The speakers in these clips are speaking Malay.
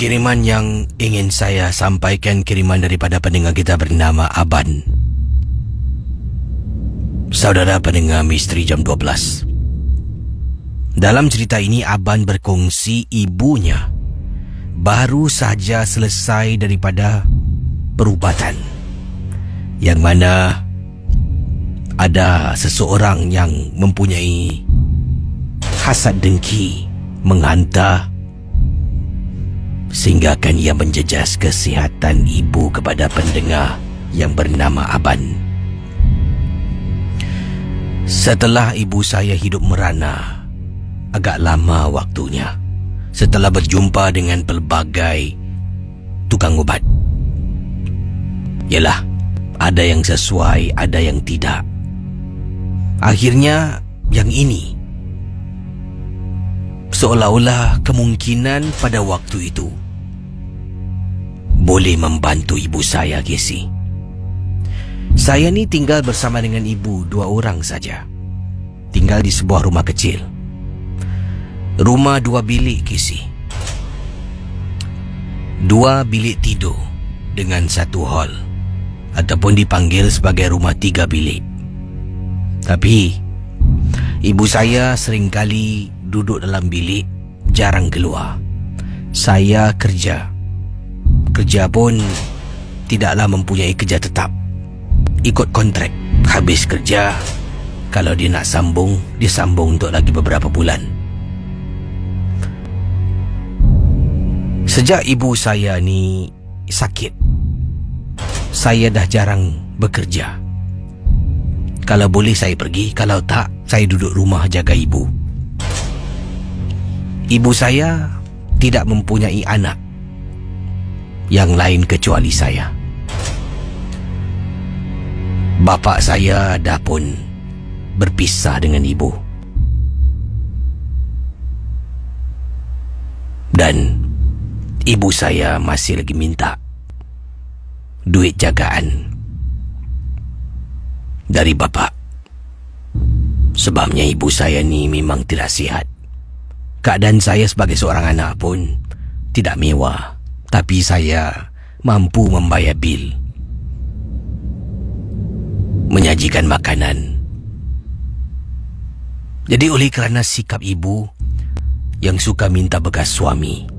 Kiriman yang ingin saya sampaikan, kiriman daripada pendengar kita bernama Aban. Saudara pendengar Misteri Jam 12. Dalam cerita ini, Aban berkongsi ibunya baru saja selesai daripada perubatan, yang mana ada seseorang yang mempunyai hasad dengki menghantar sehinggakan ia menjejas kesihatan ibu kepada pendengar yang bernama Aban. Setelah ibu saya hidup merana agak lama waktunya, setelah berjumpa dengan pelbagai tukang ubat, yalah, ada yang sesuai, ada yang tidak. Akhirnya yang ini seolah-olah kemungkinan pada waktu itu boleh membantu ibu saya, Casey. Saya ni tinggal bersama dengan ibu 2 orang saja. Tinggal di sebuah rumah kecil. Rumah 2 bilik, Casey. 2 bilik tidur dengan 1 hall, ataupun dipanggil sebagai rumah 3 bilik. Tapi ibu saya seringkali duduk dalam bilik, jarang keluar. Saya kerja pun tidaklah mempunyai kerja tetap, ikut kontrak. Habis kerja, kalau dia nak sambung, dia sambung untuk lagi beberapa bulan. Sejak ibu saya ni sakit, saya dah jarang bekerja. Kalau boleh saya pergi, kalau tak, saya duduk rumah jaga ibu. Ibu saya tidak mempunyai anak yang lain kecuali saya. Bapa saya dah pun berpisah dengan ibu. Dan ibu saya masih lagi minta duit jagaan dari bapa. Sebabnya ibu saya ni memang tidak sihat. Keadaan saya sebagai seorang anak pun tidak mewah, tapi saya mampu membayar bil, menyajikan makanan. Jadi oleh kerana sikap ibu yang suka minta bekas suami,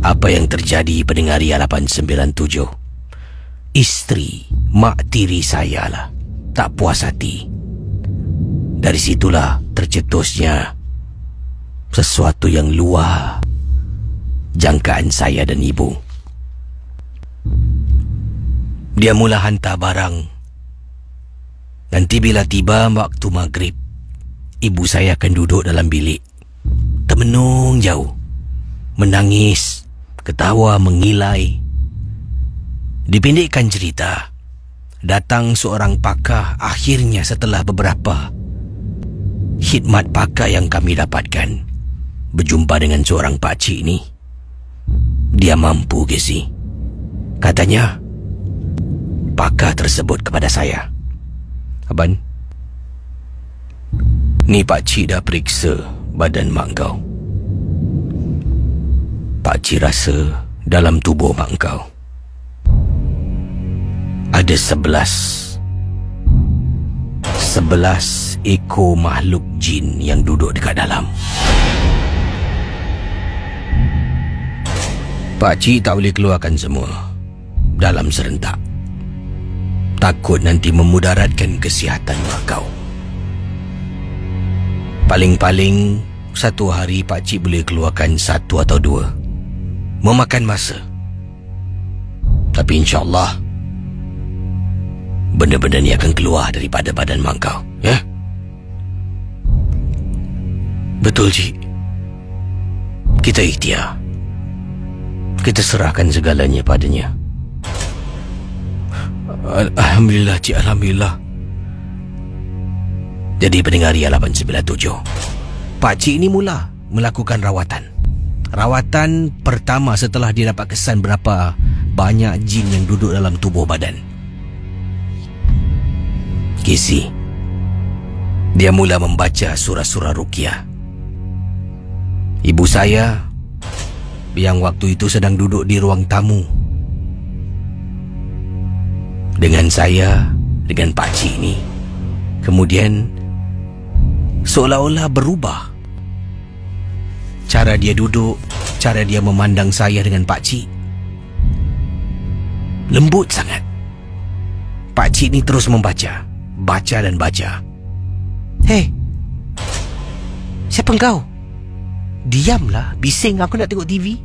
apa yang terjadi pendengar Ria 897, isteri mak tiri saya lah tak puas hati. Dari situlah tercetusnya sesuatu yang luar jangkaan saya dan ibu. Dia mula hantar barang. Nanti bila tiba waktu maghrib, ibu saya akan duduk dalam bilik, termenung jauh, menangis, ketawa, mengilai. Dipendekkan cerita, datang seorang pakar. Akhirnya setelah beberapa khidmat pakar yang kami dapatkan, berjumpa dengan seorang pakcik ni. Dia mampu, Casey. Katanya pakar tersebut kepada saya, "Aban, ni pakcik dah periksa badan mak kau. Pakcik rasa dalam tubuh mak kau ada 11 ekor makhluk jin yang duduk dekat dalam. Pakcik tak boleh keluarkan semua dalam serentak. Takut nanti memudaratkan kesihatan mak kau. Paling-paling 1 hari pakcik boleh keluarkan 1 atau 2. Memakan masa. Tapi insyaAllah benda-benda ni akan keluar daripada badan mak kau, ya?" "Betul, Cik. Kita ikhtiar. Kita serahkan segalanya padanya." "Alhamdulillah, Cik, Alhamdulillah." Jadi pendengar Ria 897, pakcik ni mula melakukan rawatan. Rawatan pertama setelah dia dapat kesan berapa banyak jin yang duduk dalam tubuh badan. Casey, dia mula membaca surah-surah ruqyah. Ibu saya yang waktu itu sedang duduk di ruang tamu dengan saya, dengan pakcik ni. Kemudian seolah-olah berubah. Cara dia duduk, cara dia memandang saya dengan pakcik lembut sangat. Pakcik ni terus membaca, baca dan baca. "Hei, siapa engkau? Diamlah, bising, aku nak tengok TV,"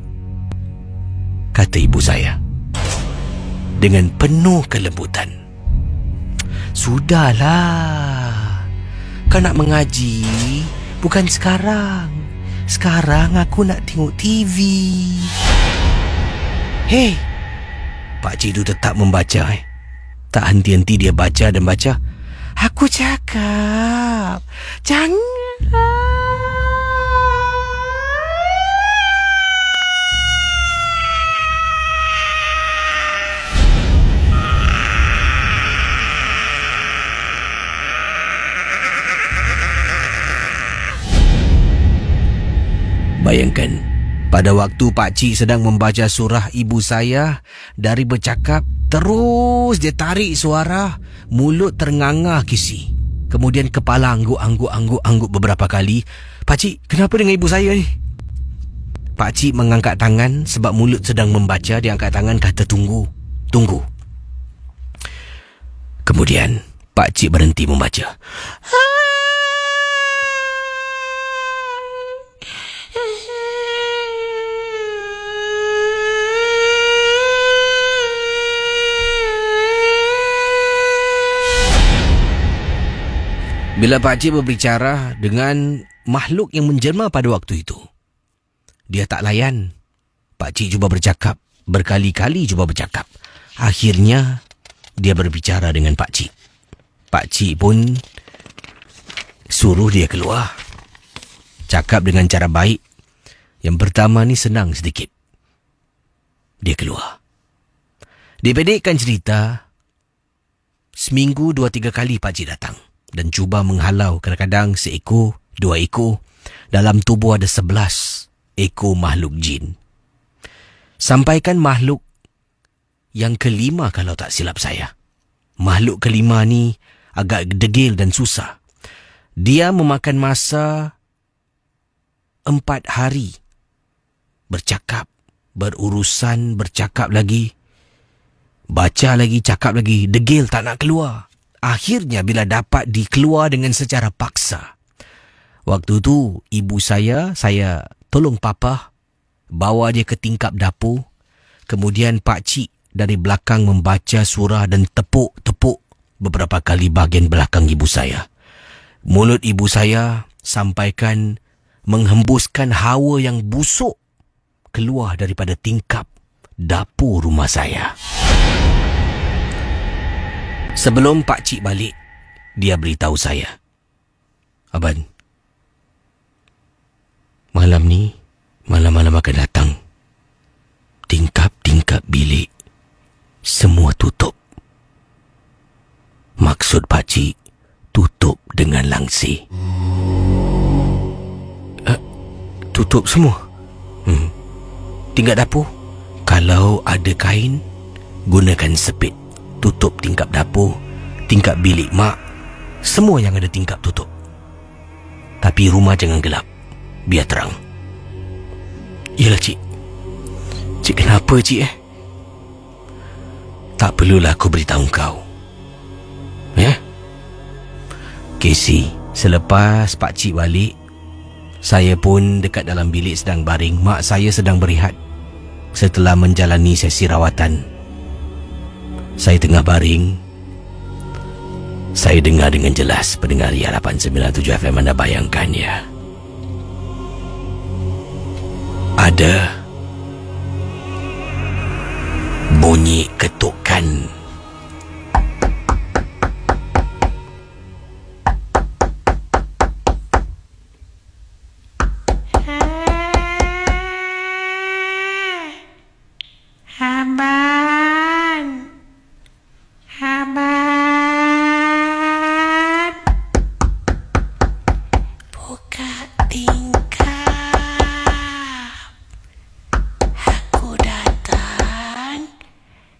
kata ibu saya dengan penuh kelembutan. "Sudahlah, kau nak mengaji, bukan sekarang. Sekarang aku nak tengok TV." "Hei!" Pakcik itu tetap membaca. Tak henti-henti dia baca dan baca. "Aku cakap, janganlah." Bayangkan, pada waktu pakcik sedang membaca surah, ibu saya dari bercakap terus dia tarik suara, mulut terngangah kisi. Kemudian kepala angguk beberapa kali. "Pakcik, kenapa dengan ibu saya ni?" Pakcik mengangkat tangan sebab mulut sedang membaca. Dia angkat tangan, kata tunggu. Kemudian pakcik berhenti membaca. Bila pakcik berbicara dengan makhluk yang menjelma pada waktu itu, dia tak layan. Pakcik cuba bercakap, berkali-kali cuba bercakap. Akhirnya, dia berbicara dengan pakcik. Pakcik pun suruh dia keluar. Cakap dengan cara baik. Yang pertama ni senang sedikit. Dia keluar. Dipendekkan cerita, seminggu 2-3 kali pakcik datang dan cuba menghalau, kadang-kadang seekor, 2 ekor. Dalam tubuh ada 11 ekor makhluk jin. Sampaikan makhluk yang kelima kalau tak silap saya. Makhluk kelima ni agak degil dan susah. Dia memakan masa 4 hari. Bercakap, berurusan, bercakap lagi, baca lagi, cakap lagi. Degil, tak nak keluar. Akhirnya bila dapat dikeluar dengan secara paksa. Waktu tu ibu saya tolong papa bawa dia ke tingkap dapur. Kemudian pakcik dari belakang membaca surah dan tepuk beberapa kali bahagian belakang ibu saya. Mulut ibu saya sampaikan menghembuskan hawa yang busuk keluar daripada tingkap dapur rumah saya. Sebelum pakcik balik, dia beritahu saya, "Aban, malam ni, malam-malam akan datang. Tingkap-tingkap bilik semua tutup." Maksud pakcik, tutup dengan langsir. Tutup semua? Tingkap dapur? Kalau ada kain, gunakan sepit. Tutup tingkap dapur, tingkap bilik mak, semua yang ada tingkap tutup. Tapi rumah jangan gelap, biar terang. Yalah cik. Cik kenapa cik Tak perlulah aku beritahu kau. Ya? Casey, selepas pakcik balik, saya pun dekat dalam bilik sedang baring. Mak saya sedang berehat setelah menjalani sesi rawatan. Saya tengah baring. Saya dengar dengan jelas pendengar Ria 897 FM. Anda bayangkan ya, ada bunyi ketukan.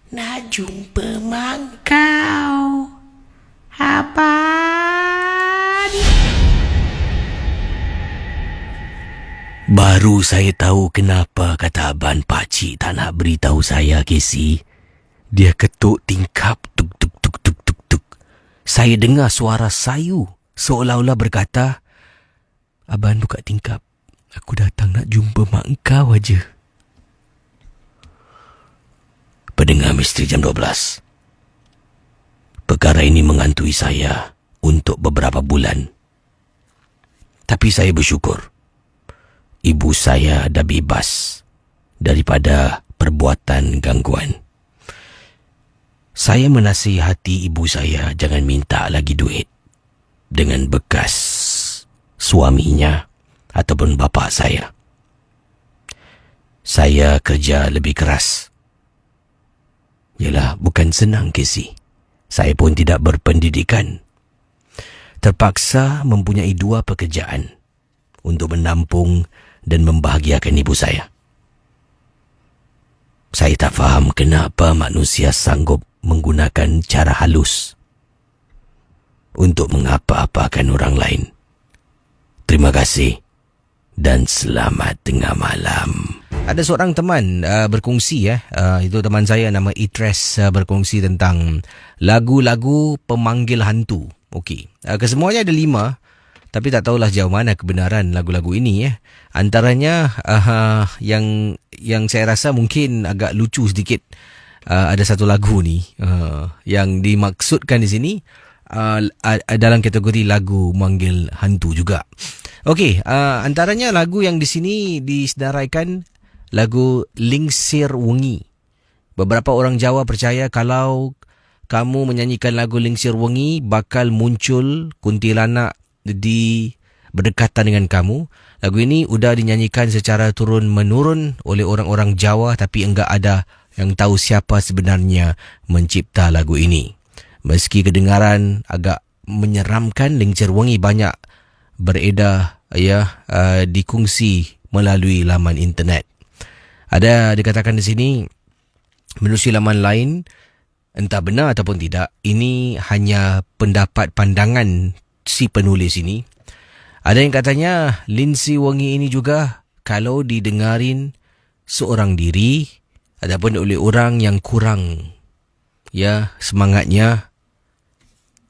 nak jumpa mak kau. Abang. Baru saya tahu kenapa kata Abang Pakcik tak nak beritahu saya, Casey. Dia ketuk tingkap tuk tuk tuk tuk tuk tuk. Saya dengar suara sayu seolah-olah berkata, Abang buka tingkap. Aku datang nak jumpa mak engkau aja. Pendengar Misteri Jam 12. Perkara ini menghantui saya untuk beberapa bulan. Tapi saya bersyukur. Ibu saya dah bebas daripada perbuatan gangguan. Saya menasihati ibu saya jangan minta lagi duit dengan bekas suaminya ataupun bapa saya. Saya kerja lebih keras. Yalah, bukan senang, Casey. Saya pun tidak berpendidikan. Terpaksa mempunyai 2 pekerjaan untuk menampung dan membahagiakan ibu saya. Saya tak faham kenapa manusia sanggup menggunakan cara halus untuk mengapa-apakan orang lain. Terima kasih dan selamat tengah malam. Ada seorang teman berkongsi itu teman saya nama Itres berkongsi tentang lagu-lagu pemanggil hantu. Okey. Kesemuanya ada 5. Tapi tak tahulah jauh mana kebenaran lagu-lagu ini. Antaranya yang saya rasa mungkin agak lucu sedikit. Ada satu lagu ni yang dimaksudkan di sini dalam kategori lagu manggil hantu juga. Okey, antaranya lagu yang di sini disedaraikan lagu Lingsir Wengi. Beberapa orang Jawa percaya kalau kamu menyanyikan lagu Lingsir Wengi bakal muncul kuntilanak di berdekatan dengan kamu. Lagu ini sudah dinyanyikan secara turun-menurun oleh orang-orang Jawa tapi enggak ada yang tahu siapa sebenarnya mencipta lagu ini. Meski kedengaran agak menyeramkan, Lingsir Wengi banyak beredar dikongsi melalui laman internet. Ada dikatakan di sini menerusi laman lain, entah benar ataupun tidak, ini hanya pendapat pandangan si penulis ini. Ada yang katanya Lingsir Wengi ini juga kalau didengarin seorang diri ataupun oleh orang yang kurang semangatnya,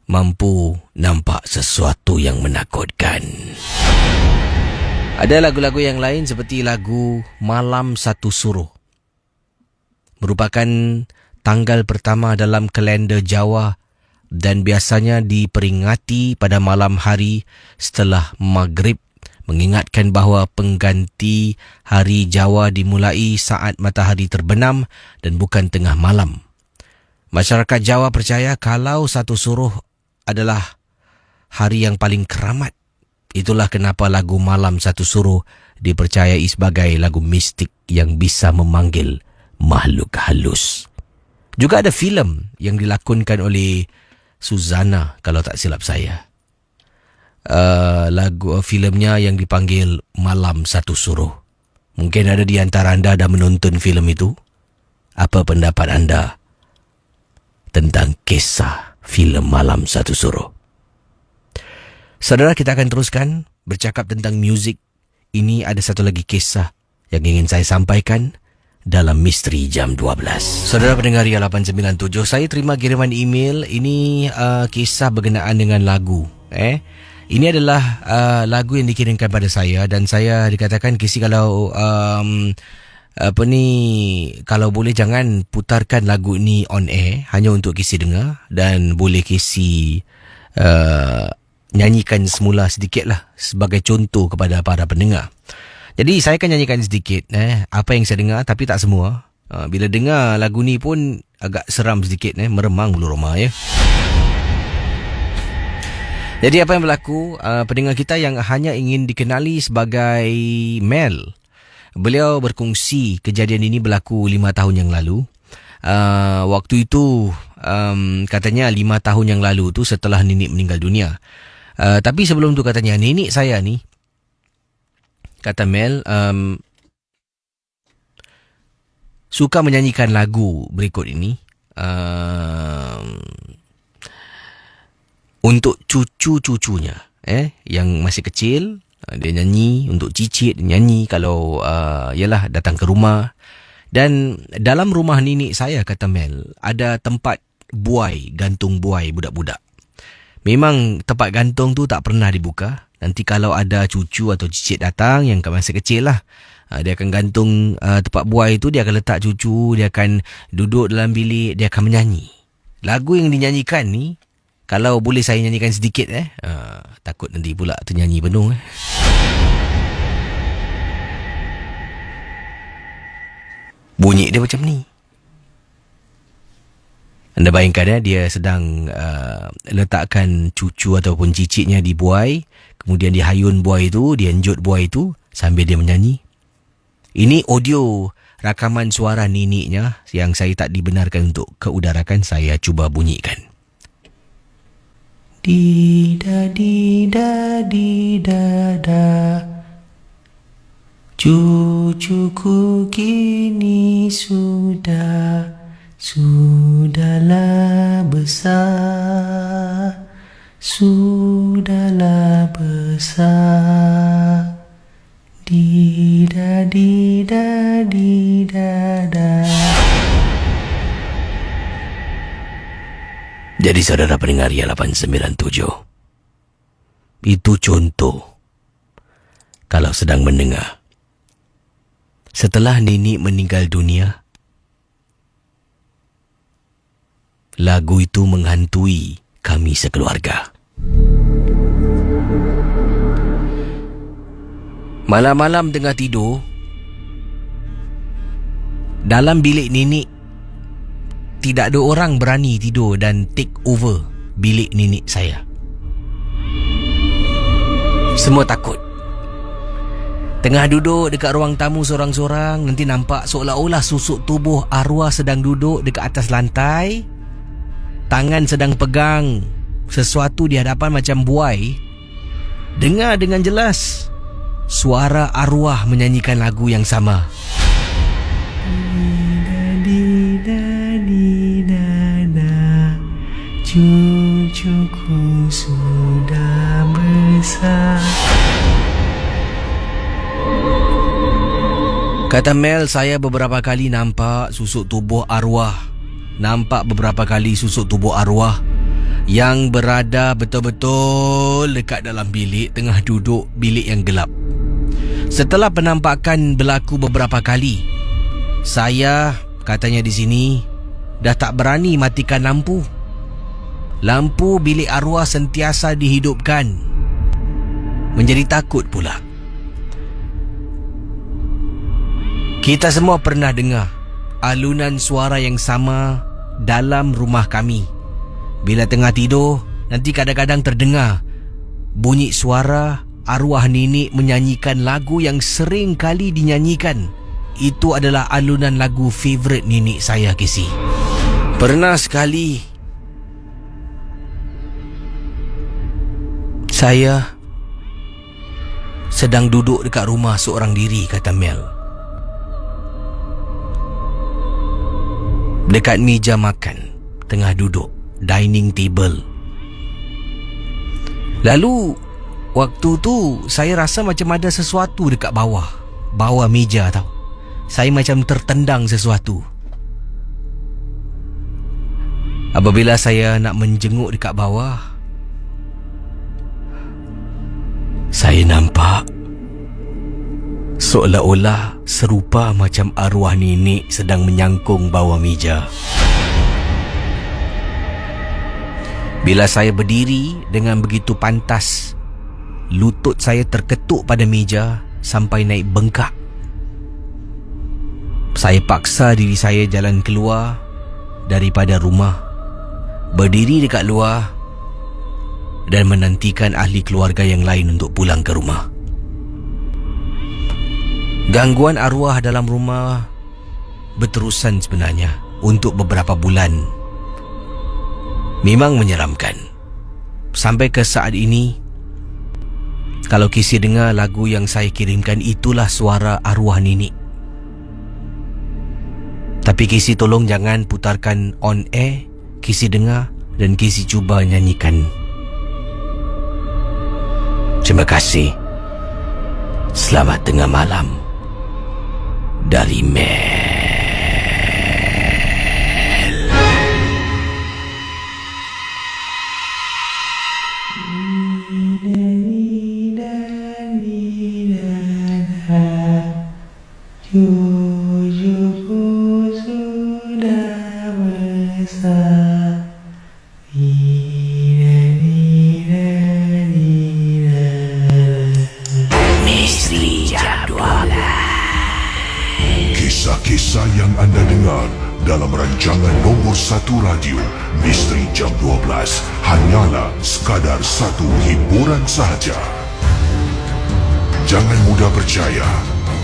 mampu nampak sesuatu yang menakutkan. Ada lagu-lagu yang lain seperti lagu Malam Satu Suruh. Merupakan tanggal pertama dalam kalender Jawa dan biasanya diperingati pada malam hari setelah maghrib, mengingatkan bahawa pengganti hari Jawa dimulai saat matahari terbenam dan bukan tengah malam. Masyarakat Jawa percaya kalau Satu Suruh adalah hari yang paling keramat. Itulah kenapa lagu Malam Satu Suruh dipercayai sebagai lagu mistik yang bisa memanggil makhluk halus. Juga ada filem yang dilakonkan oleh Suzana kalau tak silap saya. Lagu filemnya yang dipanggil Malam Satu Suruh. Mungkin ada di antara anda dah menonton filem itu. Apa pendapat anda tentang kisah filem Malam Satu Suruh? Saudara, kita akan teruskan bercakap tentang muzik. Ini ada satu lagi kisah yang ingin saya sampaikan dalam Misteri Jam 12. Saudara pendengar Ria 897, saya terima kiriman email. Ini kisah berkenaan dengan lagu. Ini adalah lagu yang dikirimkan pada saya dan saya dikatakan Kisi kalau kalau boleh jangan putarkan lagu ini on air, hanya untuk Kisi dengar dan boleh Kisi nyanyikan semula sedikit lah sebagai contoh kepada para pendengar. Jadi saya akan nyanyikan sedikit apa yang saya dengar tapi tak semua. Bila dengar lagu ni pun agak seram sedikit, meremang bulu roma ya. Jadi apa yang berlaku, pendengar kita yang hanya ingin dikenali sebagai Mel, beliau berkongsi kejadian ini berlaku 5 tahun yang lalu. Waktu itu katanya 5 tahun yang lalu tu setelah nenek meninggal dunia. Tapi sebelum tu katanya nenek saya ni, kata Mel, suka menyanyikan lagu berikut ini untuk cucu-cucunya yang masih kecil. Dia nyanyi untuk cicit, nyanyi kalau yalah datang ke rumah. Dan dalam rumah nenek saya, kata Mel, ada tempat buai, gantung buai budak-budak. Memang tempat gantung tu tak pernah dibuka. Nanti kalau ada cucu atau cicit datang yang masih kecil lah, dia akan gantung tempat buai tu, dia akan letak cucu, dia akan duduk dalam bilik, dia akan menyanyi. Lagu yang dinyanyikan ni, kalau boleh saya nyanyikan sedikit takut nanti pula ternyanyi penuh Bunyi dia macam ni. Anda bayangkan dia sedang letakkan cucu ataupun cicitnya di buai, kemudian dia hayun buai tu, dia enjut buai tu sambil dia menyanyi. Ini audio rakaman suara neneknya yang saya tak dibenarkan untuk keudarakan. Saya cuba bunyikan. Dida dida dida da, cucuku kini sudahlah besar, sudahlah besar. Dida dida dida da. Jadi saudara pendengar Ria 897, itu contoh kalau sedang mendengar. Setelah nenek meninggal dunia, lagu itu menghantui kami sekeluarga. Malam-malam tengah tidur, dalam bilik nenek tidak ada orang berani tidur dan take over bilik nenek saya. Semua takut. Tengah duduk dekat ruang tamu sorang-sorang, nanti nampak seolah-olah susuk tubuh arwah sedang duduk dekat atas lantai. Tangan sedang pegang sesuatu di hadapan macam buai. Dengar dengan jelas suara arwah menyanyikan lagu yang sama. Cucuku sudah besar. Kata Mel, saya beberapa kali nampak susuk tubuh arwah. Nampak beberapa kali susuk tubuh arwah yang berada betul-betul dekat dalam bilik, tengah duduk bilik yang gelap. Setelah penampakan berlaku beberapa kali, saya, katanya di sini, dah tak berani matikan lampu. Lampu bilik arwah sentiasa dihidupkan. Menjadi takut pula. Kita semua pernah dengar alunan suara yang sama dalam rumah kami. Bila tengah tidur, nanti kadang-kadang terdengar bunyi suara arwah nenek menyanyikan lagu yang sering kali dinyanyikan. Itu adalah alunan lagu favourite nenek saya, Casey. Pernah sekali saya sedang duduk dekat rumah seorang diri, kata Mel. Dekat meja makan, tengah duduk, dining table. Lalu, waktu tu saya rasa macam ada sesuatu dekat bawah meja tau. Saya macam tertendang sesuatu. Apabila saya nak menjenguk dekat bawah, saya nampak seolah-olah serupa macam arwah nenek sedang menyangkung bawah meja. Bila saya berdiri dengan begitu pantas, lutut saya terketuk pada meja sampai naik bengkak. Saya paksa diri saya jalan keluar daripada rumah, berdiri dekat luar dan menantikan ahli keluarga yang lain untuk pulang ke rumah. Gangguan arwah dalam rumah berterusan sebenarnya untuk beberapa bulan. Memang menyeramkan. Sampai ke saat ini, kalau Casey dengar lagu yang saya kirimkan, itulah suara arwah nenek. Tapi Casey tolong jangan putarkan on air. Casey dengar dan Casey cuba nyanyikan. Terima kasih. Selamat tengah malam dari Mel. Cucuku sudah besar. Misteri Jam 12. Kisah-kisah yang anda dengar dalam rancangan nombor 1 radio Misteri Jam 12 hanyalah sekadar satu hiburan sahaja. Jangan mudah percaya,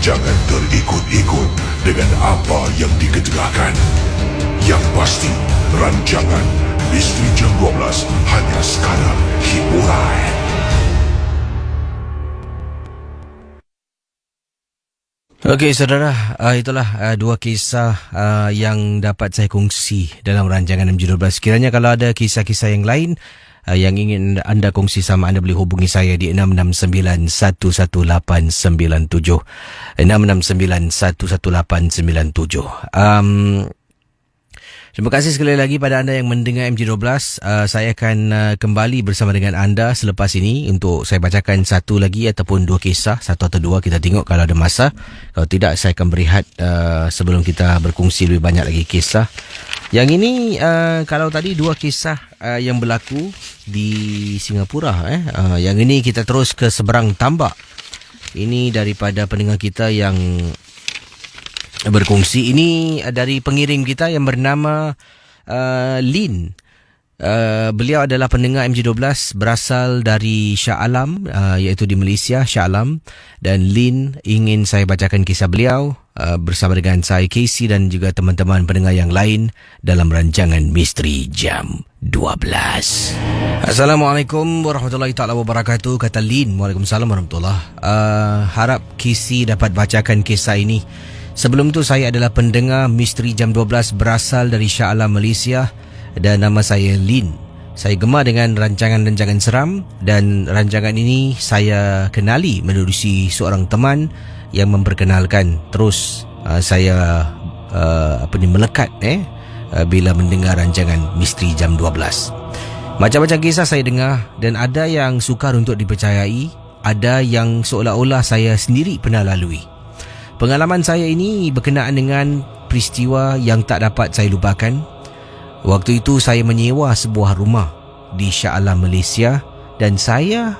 jangan terikut-ikut dengan apa yang dikedengarkan. Yang pasti, rancangan Misteri Jam 12 hanya sekadar hiburan. Okey saudara, itulah dua kisah yang dapat saya kongsi dalam rancangan MJ12. Kiranya kalau ada kisah-kisah yang lain yang ingin anda kongsi sama, anda boleh hubungi saya di 669-11897. 669-11897. Terima kasih sekali lagi pada anda yang mendengar MJ12. Saya akan kembali bersama dengan anda selepas ini untuk saya bacakan satu lagi ataupun dua kisah, satu atau dua, kita tengok kalau ada masa. Kalau tidak, saya akan berehat sebelum kita berkongsi lebih banyak lagi kisah. Yang ini kalau tadi dua kisah yang berlaku di Singapura, yang ini kita terus ke seberang tambak. Ini daripada pendengar kita yang berkongsi. Ini dari pengirim kita yang bernama Lin. Beliau adalah pendengar MJ12 berasal dari Shah Alam, iaitu di Malaysia, Shah Alam. Dan Lin ingin saya bacakan kisah beliau bersama dengan saya, Casey, dan juga teman-teman pendengar yang lain dalam rancangan Misteri Jam 12. Assalamualaikum warahmatullahi ta'ala wabarakatuh. Kata Lin. Waalaikumsalam warahmatullahi. Harap Casey dapat bacakan kisah ini. Sebelum tu, saya adalah pendengar Misteri Jam 12 berasal dari Shah Alam, Malaysia, dan nama saya Lin. Saya gemar dengan rancangan-rancangan seram, dan rancangan ini saya kenali menerusi seorang teman yang memperkenalkan. Terus saya melekat bila mendengar rancangan Misteri Jam 12. Macam-macam kisah saya dengar, dan ada yang sukar untuk dipercayai, ada yang seolah-olah saya sendiri pernah lalui. Pengalaman saya ini berkenaan dengan peristiwa yang tak dapat saya lupakan. Waktu itu saya menyewa sebuah rumah di Shah Alam, Malaysia, dan saya,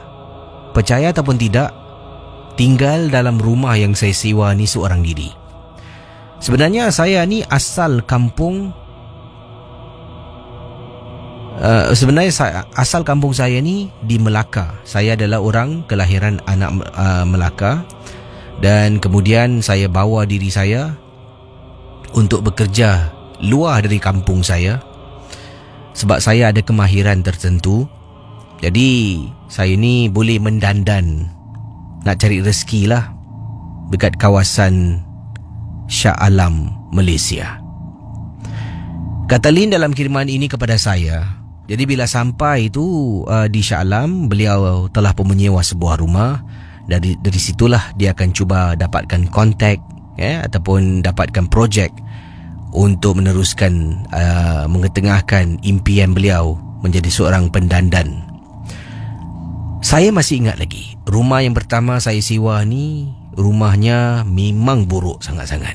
percaya ataupun tidak, tinggal dalam rumah yang saya sewa ni seorang diri. Sebenarnya saya ni asal kampung asal kampung saya ni di Melaka. Saya adalah orang kelahiran anak Melaka. Dan kemudian saya bawa diri saya untuk bekerja luar dari kampung saya sebab saya ada kemahiran tertentu. Jadi saya ni boleh mendandan, nak cari rezeki lah dekat kawasan Shah Alam, Malaysia. Kata Lin dalam kiriman ini kepada saya. Jadi bila sampai itu di Shah Alam, beliau telah pun menyewa sebuah rumah. Dari situlah dia akan cuba dapatkan kontak ataupun dapatkan projek untuk meneruskan mengetengahkan impian beliau menjadi seorang pendandan. Saya masih ingat lagi, rumah yang pertama saya sewa ni, rumahnya memang buruk sangat-sangat.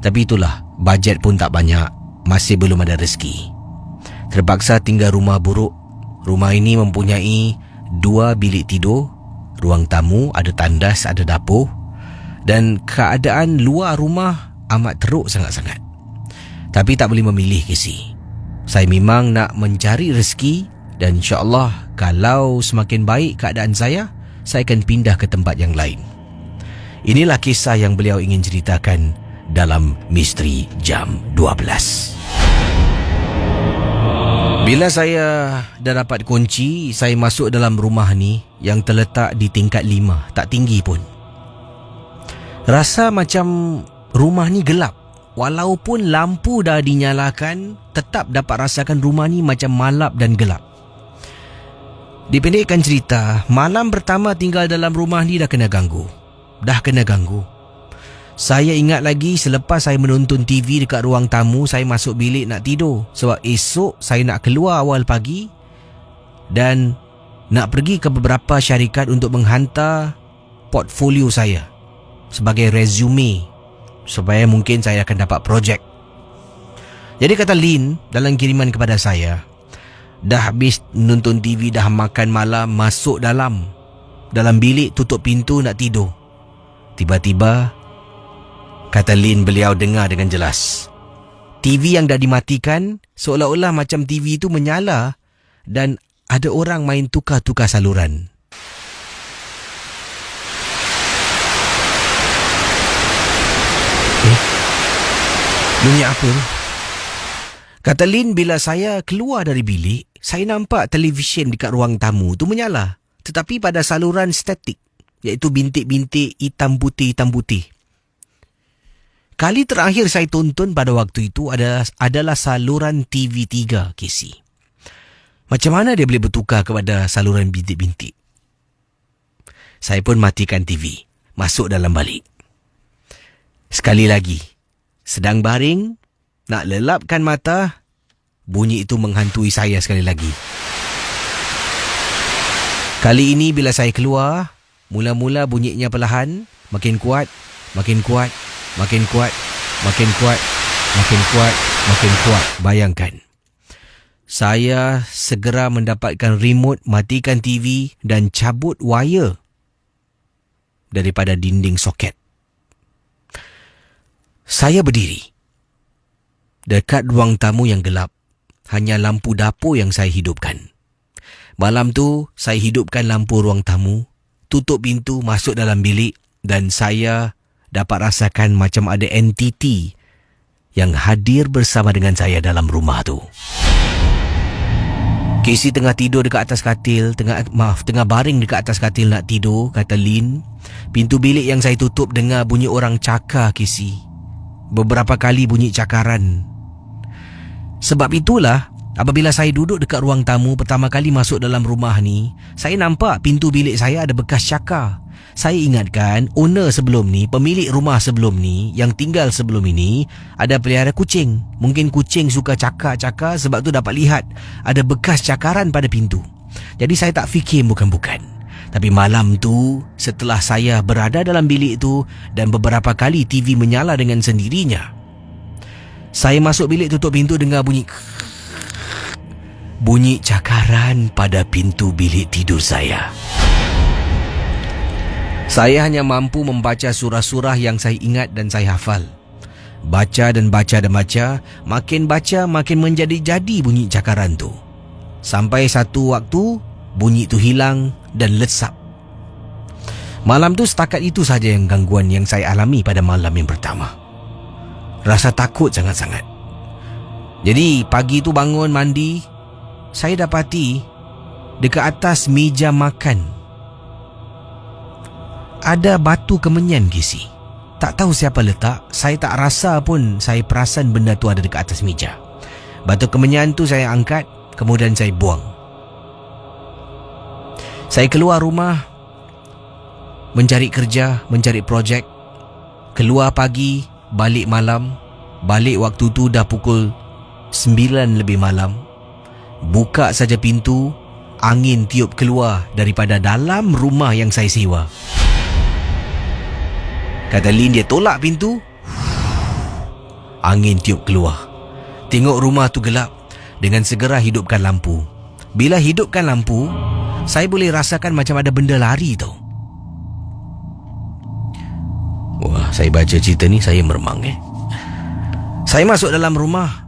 Tapi itulah, bajet pun tak banyak, masih belum ada rezeki. Terpaksa tinggal rumah buruk. Rumah ini mempunyai 2 bilik tidur, ruang tamu, ada tandas, ada dapur, dan keadaan luar rumah amat teruk sangat-sangat. Tapi tak boleh memilih, Casey. Saya memang nak mencari rezeki, dan insya-Allah kalau semakin baik keadaan saya akan pindah ke tempat yang lain. Inilah kisah yang beliau ingin ceritakan dalam Misteri Jam 12. Bila saya dah dapat kunci, saya masuk dalam rumah ni yang terletak di tingkat 5, tak tinggi pun. Rasa macam rumah ni gelap. walaupun lampu dah dinyalakan, tetap dapat rasakan rumah ni macam malap dan gelap. Dipendekkan cerita, malam pertama tinggal dalam rumah ni dah kena ganggu. Saya ingat lagi selepas saya menonton TV dekat ruang tamu, saya masuk bilik nak tidur. Sebab esok saya nak keluar awal pagi dan nak pergi ke beberapa syarikat untuk menghantar portfolio saya sebagai resume supaya mungkin saya akan dapat projek. Jadi kata Lin dalam kiriman kepada saya, dah habis nonton TV, dah makan malam, masuk dalam bilik, tutup pintu nak tidur. Tiba-tiba kata Lin, beliau dengar dengan jelas TV yang dah dimatikan, seolah-olah macam TV itu menyala dan ada orang main tukar-tukar saluran. Bunyi apa ni? Kata Lin, bila saya keluar dari bilik, saya nampak televisyen dekat ruang tamu tu menyala, tetapi pada saluran statik, iaitu bintik-bintik hitam putih. Kali terakhir saya tonton pada waktu itu adalah saluran TV3, Casey. Macam mana dia boleh bertukar kepada saluran bintik-bintik? Saya pun matikan TV, masuk dalam balik. Sekali lagi, sedang baring, nak lelapkan mata, bunyi itu menghantui saya sekali lagi. Kali ini bila saya keluar, mula-mula bunyinya perlahan, makin kuat, makin kuat. Bayangkan, saya segera mendapatkan remote, matikan TV dan cabut wire daripada dinding soket. Saya berdiri dekat ruang tamu yang gelap. Hanya lampu dapur yang saya hidupkan. Malam tu, saya hidupkan lampu ruang tamu, tutup pintu, masuk dalam bilik dan saya dapat rasakan macam ada entiti yang hadir bersama dengan saya dalam rumah tu. Casey tengah tidur dekat atas katil, tengah baring dekat atas katil nak tidur, kata Lin. Pintu bilik yang saya tutup dengar bunyi orang cakar, Casey. Beberapa kali bunyi cakaran. Sebab itulah, apabila saya duduk dekat ruang tamu pertama kali masuk dalam rumah ni, saya nampak pintu bilik saya ada bekas cakar. Saya ingatkan owner sebelum ni, pemilik rumah sebelum ni, yang tinggal sebelum ini, ada pelihara kucing. Mungkin kucing suka cakar-cakar, sebab tu dapat lihat ada bekas cakaran pada pintu. Jadi saya tak fikir bukan-bukan. Tapi malam tu, setelah saya berada dalam bilik tu dan beberapa kali TV menyala dengan sendirinya, saya masuk bilik, tutup pintu, dengar bunyi cakaran pada pintu bilik tidur saya. Saya hanya mampu membaca surah-surah yang saya ingat dan saya hafal. Baca dan baca. Makin baca, makin menjadi-jadi bunyi cakaran tu. Sampai satu waktu, bunyi tu hilang dan lesap. Malam tu setakat itu saja yang gangguan yang saya alami pada malam yang pertama. Rasa takut sangat-sangat. Jadi pagi tu bangun mandi, saya dapati dekat atas meja makan ada batu kemenyan, Casey. Tak tahu siapa letak, saya tak rasa pun saya perasan benda tu ada dekat atas meja. Batu kemenyan tu saya angkat, kemudian saya buang. Saya keluar rumah, mencari kerja, mencari projek. Keluar pagi, balik malam. Balik waktu tu dah pukul 9 lebih malam. Buka saja pintu, angin tiup keluar daripada dalam rumah yang saya sewa. Kata Lin, dia tolak pintu, angin tiup keluar. Tengok rumah tu gelap, dengan segera hidupkan lampu. Bila hidupkan lampu, saya boleh rasakan macam ada benda lari tau. Wah, saya baca cerita ni saya meremang. Saya masuk dalam rumah,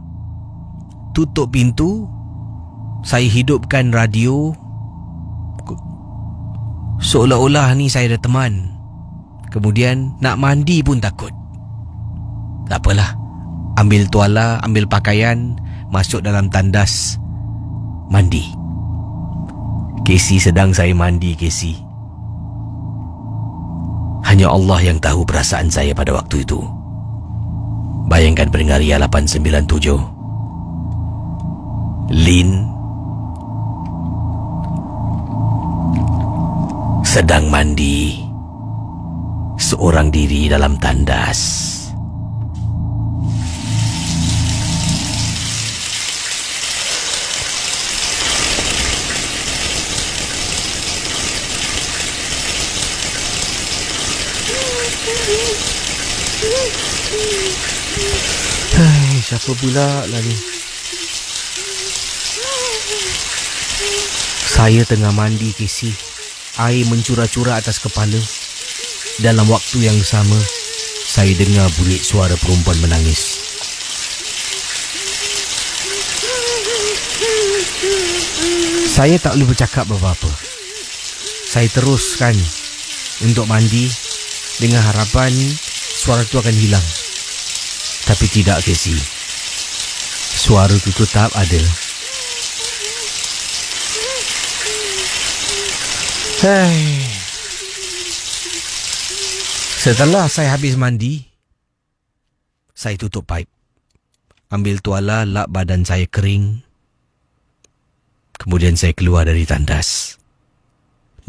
tutup pintu, saya hidupkan radio. Seolah-olah ni saya ada teman. Kemudian nak mandi pun takut. Tak apalah, ambil tuala, ambil pakaian, masuk dalam tandas, mandi. Casey, sedang saya mandi, Casey. Hanya Allah yang tahu perasaan saya pada waktu itu. Bayangkan pendengar Ria 897, Lin sedang mandi seorang diri dalam tandas. Hai, siapa pula lah ni? Saya tengah mandi, Casey. Air mencurah-curah atas kepala. Dalam waktu yang sama, saya dengar bunyi suara perempuan menangis. Saya tak boleh bercakap apa-apa. Saya teruskan untuk mandi dengan harapan suara itu akan hilang. Tapi tidak, Casey. Suara itu tetap ada. Hai. Setelah saya habis mandi, saya tutup paip. Ambil tuala, lap badan saya kering. Kemudian saya keluar dari tandas.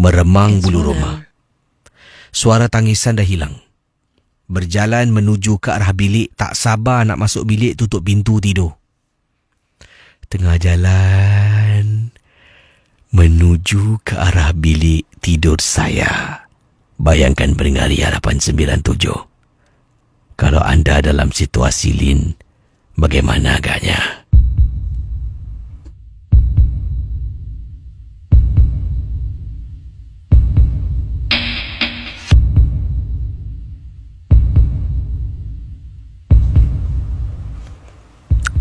Meremang bulu roma. Suara tangisan dah hilang. Berjalan menuju ke arah bilik, tak sabar nak masuk bilik, tutup pintu, tidur. Tengah jalan menuju ke arah bilik tidur saya. Bayangkan pendengar Ria 897. Kalau anda dalam situasi Lin, bagaimana agaknya?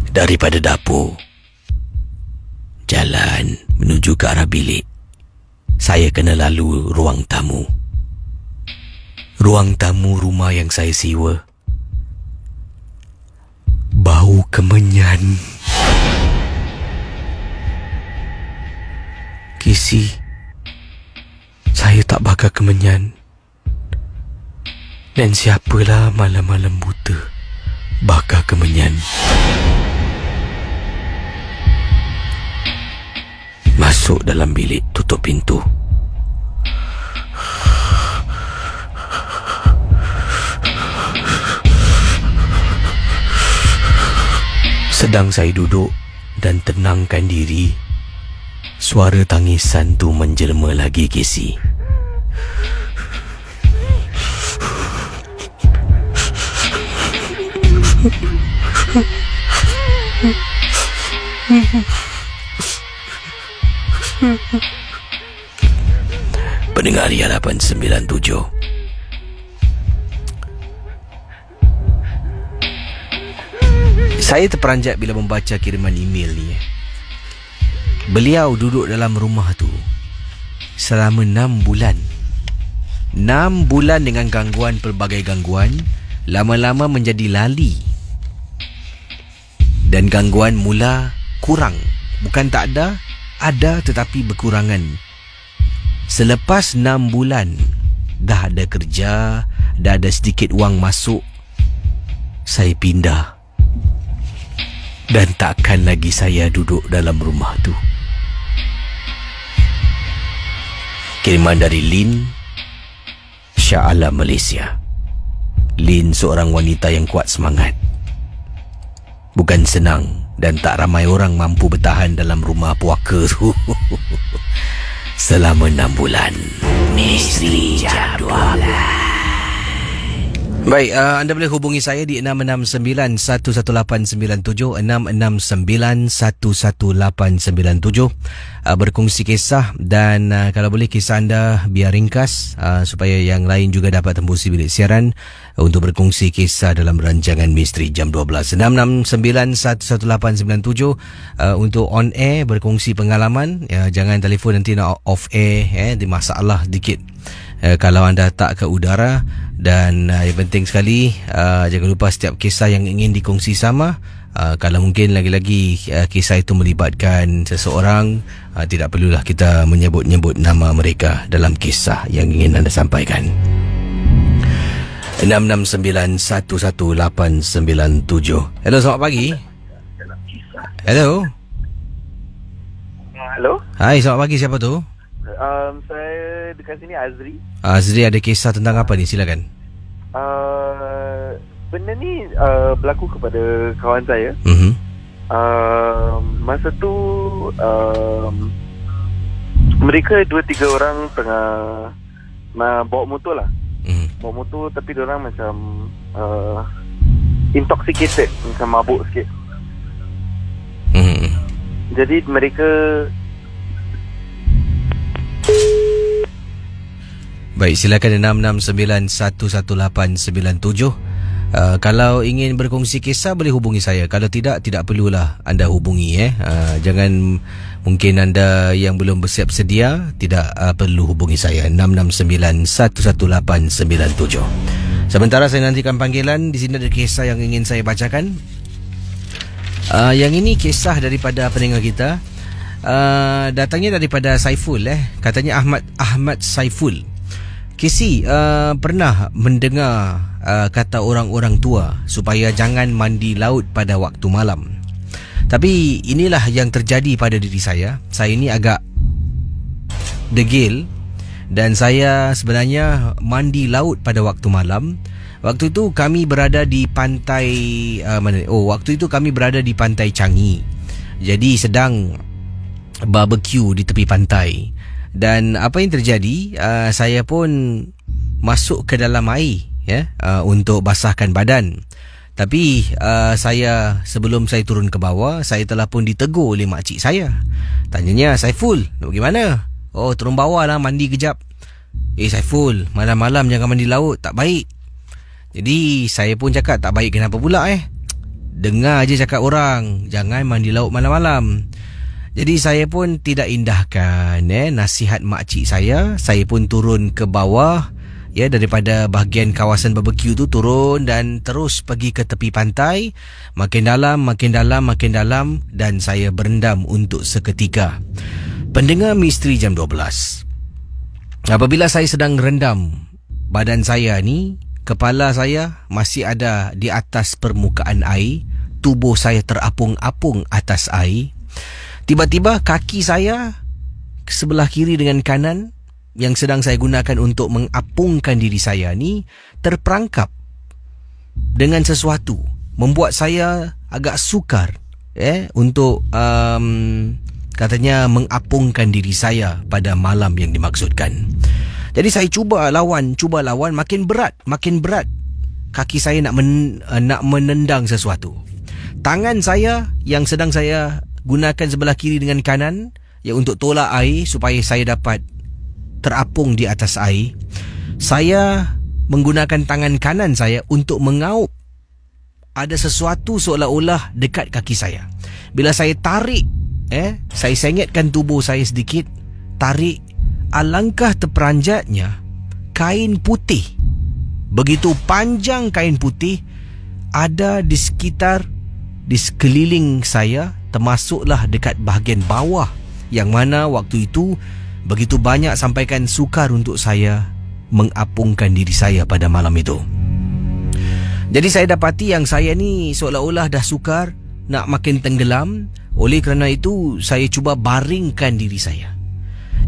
Daripada dapur, jalan menuju ke arah bilik, saya kena lalu ruang tamu. Ruang tamu rumah yang saya sewa. Bau kemenyan. Kisi, saya tak bakar kemenyan. Dan siapalah malam-malam buta bakar kemenyan. Masuk dalam bilik, tutup pintu. Sedang saya duduk dan tenangkan diri, suara tangisan tu menjelma lagi, Casey. Pendengar Ria 897, saya terperanjat bila membaca kiriman email ni. Beliau duduk dalam rumah tu selama 6 bulan. 6 bulan dengan gangguan, pelbagai gangguan. Lama-lama menjadi lali. Dan gangguan mula kurang. Bukan tak ada, ada tetapi berkurangan. Selepas 6 bulan, dah ada kerja, dah ada sedikit wang masuk, saya pindah. Dan takkan lagi saya duduk dalam rumah tu. Kiriman dari Lin, Shah Alam, Malaysia. Lin seorang wanita yang kuat semangat. Bukan senang dan tak ramai orang mampu bertahan dalam rumah puaka tu selama 6 bulan. Misteri Jam 12. Baik, anda boleh hubungi saya di 669-11897, 669-11897, berkongsi kisah dan kalau boleh kisah anda biar ringkas supaya yang lain juga dapat tembusi bilik siaran untuk berkongsi kisah dalam rancangan Misteri Jam 12. 669-11897 untuk on air berkongsi pengalaman. Jangan telefon nanti nak off air, di masalah dikit kalau anda tak ke udara. Dan yang penting sekali, jangan lupa setiap kisah yang ingin dikongsi sama, kalau mungkin lagi-lagi kisah itu melibatkan seseorang, tidak perlulah kita menyebut-nyebut nama mereka dalam kisah yang ingin anda sampaikan. 669118997. Hello, selamat pagi. Hello. Hello. Hai, selamat pagi. Siapa tu? Saya dekat sini Azri. Azri, ada kisah tentang apa ni? Silakan. Benda ni berlaku kepada kawan saya. Masa tu mereka 2-3 orang tengah bawa motor lah. Bawa motor tapi diorang macam intoxicated, macam mabuk sikit. Jadi mereka Baik, silakan 669118997. Kalau ingin berkongsi kisah boleh hubungi saya. Kalau tidak perlulah anda hubungi. Jangan, mungkin anda yang belum bersiap sedia, tidak perlu hubungi saya. 669118997. Sementara saya nantikan panggilan. Di sini ada kisah yang ingin saya bacakan. Yang ini kisah daripada pendengar kita. Datangnya daripada Saiful. Katanya Ahmad Saiful. Kesi, pernah mendengar kata orang-orang tua supaya jangan mandi laut pada waktu malam. Tapi inilah yang terjadi pada diri saya. Saya ini agak degil dan saya sebenarnya mandi laut pada waktu malam. Waktu itu kami berada di pantai waktu itu kami berada di pantai Changi. Jadi sedang barbecue di tepi pantai. Dan apa yang terjadi, saya pun masuk ke dalam air untuk basahkan badan. Tapi saya, sebelum saya turun ke bawah, saya telah pun ditegur oleh makcik saya. Tanyanya, Saiful, nak pergi mana? Oh, turun bawah lah, mandi kejap. Saiful, malam-malam jangan mandi laut, tak baik. Jadi saya pun cakap, tak baik kenapa pula Dengar je cakap orang, jangan mandi laut malam-malam. Jadi saya pun tidak indahkan nasihat makcik saya. Saya pun turun ke bawah daripada bahagian kawasan barbecue tu, turun dan terus pergi ke tepi pantai. Makin dalam dan saya berendam untuk seketika. Pendengar Misteri Jam 12, apabila saya sedang rendam, badan saya ni, kepala saya masih ada di atas permukaan air. Tubuh saya terapung-apung atas air. Tiba-tiba kaki saya sebelah kiri dengan kanan yang sedang saya gunakan untuk mengapungkan diri saya ni terperangkap dengan sesuatu, membuat saya agak sukar untuk katanya mengapungkan diri saya pada malam yang dimaksudkan. Jadi saya cuba lawan, makin berat. Kaki saya nak menendang sesuatu. Tangan saya yang sedang saya gunakan sebelah kiri dengan kanan untuk tolak air supaya saya dapat terapung di atas air. Saya menggunakan tangan kanan saya untuk mengaup. Ada sesuatu seolah-olah dekat kaki saya. Bila saya tarik, saya sengitkan tubuh saya sedikit, tarik, alangkah terperanjatnya kain putih. Begitu panjang kain putih ada di sekeliling saya, termasuklah dekat bahagian bawah, yang mana waktu itu begitu banyak sampaikan sukar untuk saya mengapungkan diri saya pada malam itu. Jadi saya dapati yang saya ni seolah-olah dah sukar, nak makin tenggelam. Oleh kerana itu saya cuba baringkan diri saya.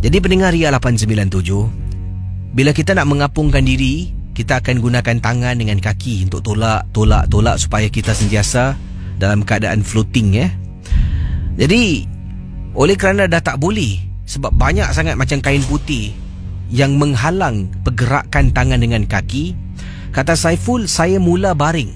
Jadi pendengar Ria 897, bila kita nak mengapungkan diri, kita akan gunakan tangan dengan kaki untuk tolak supaya kita sentiasa dalam keadaan floating. Jadi oleh kerana dah tak boleh, sebab banyak sangat macam kain putih yang menghalang pergerakan tangan dengan kaki, kata Saiful, saya mula baring.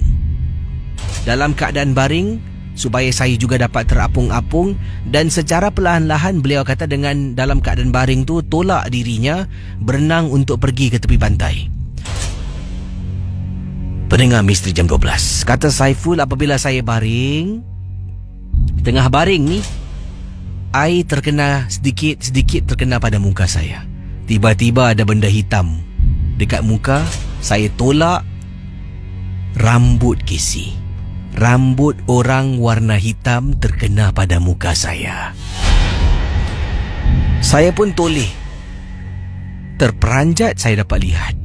Dalam keadaan baring, supaya saya juga dapat terapung-apung, dan secara perlahan-lahan beliau kata dengan dalam keadaan baring tu, tolak dirinya berenang untuk pergi ke tepi pantai. Pendengar Misteri Jam 12, kata Saiful, apabila saya baring, tengah baring ni, air terkena sedikit terkena pada muka saya. Tiba-tiba ada benda hitam dekat muka. Saya tolak, rambut Casey. Rambut orang warna hitam terkena pada muka saya. Saya pun toleh. Terperanjat saya dapat lihat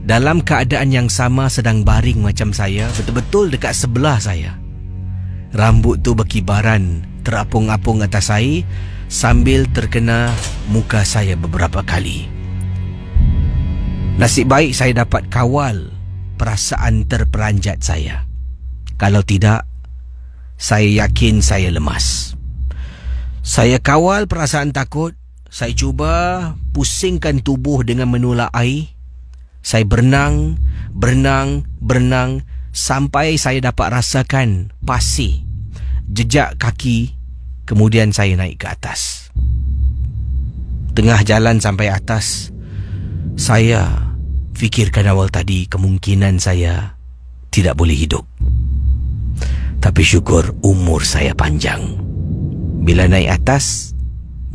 dalam keadaan yang sama sedang baring macam saya, betul-betul dekat sebelah saya. Rambut tu berkibaran, terapung-apung atas air sambil terkena muka saya beberapa kali. Nasib baik saya dapat kawal perasaan terperanjat saya. Kalau tidak, saya yakin saya lemas. Saya kawal perasaan takut. Saya cuba pusingkan tubuh dengan menolak air. Saya berenang sampai saya dapat rasakan pasir, jejak kaki. Kemudian saya naik ke atas. Tengah jalan sampai atas, saya fikirkan awal tadi kemungkinan saya tidak boleh hidup. Tapi syukur umur saya panjang. Bila naik atas,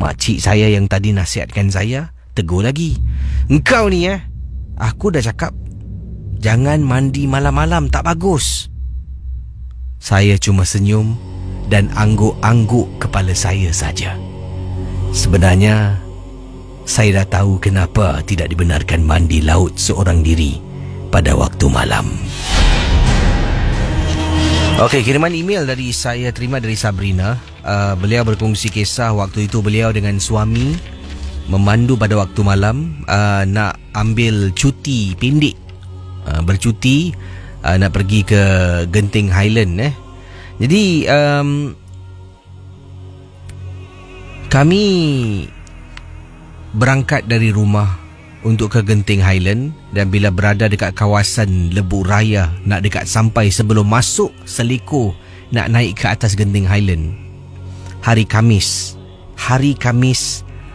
makcik saya yang tadi nasihatkan saya tegur lagi. Engkau ni aku dah cakap jangan mandi malam-malam, tak bagus. Saya cuma senyum dan angguk-angguk kepala saya saja. Sebenarnya saya dah tahu kenapa tidak dibenarkan mandi laut seorang diri pada waktu malam. Okey, kiriman email dari saya terima dari Sabrina. Beliau berkongsi kisah waktu itu beliau dengan suami memandu pada waktu malam, nak ambil cuti pendek, bercuti, nak pergi ke Genting Highland. Jadi kami berangkat dari rumah untuk ke Genting Highland, dan bila berada dekat kawasan Lebuh Raya, nak dekat sampai sebelum masuk Seleko nak naik ke atas Genting Highland, hari Khamis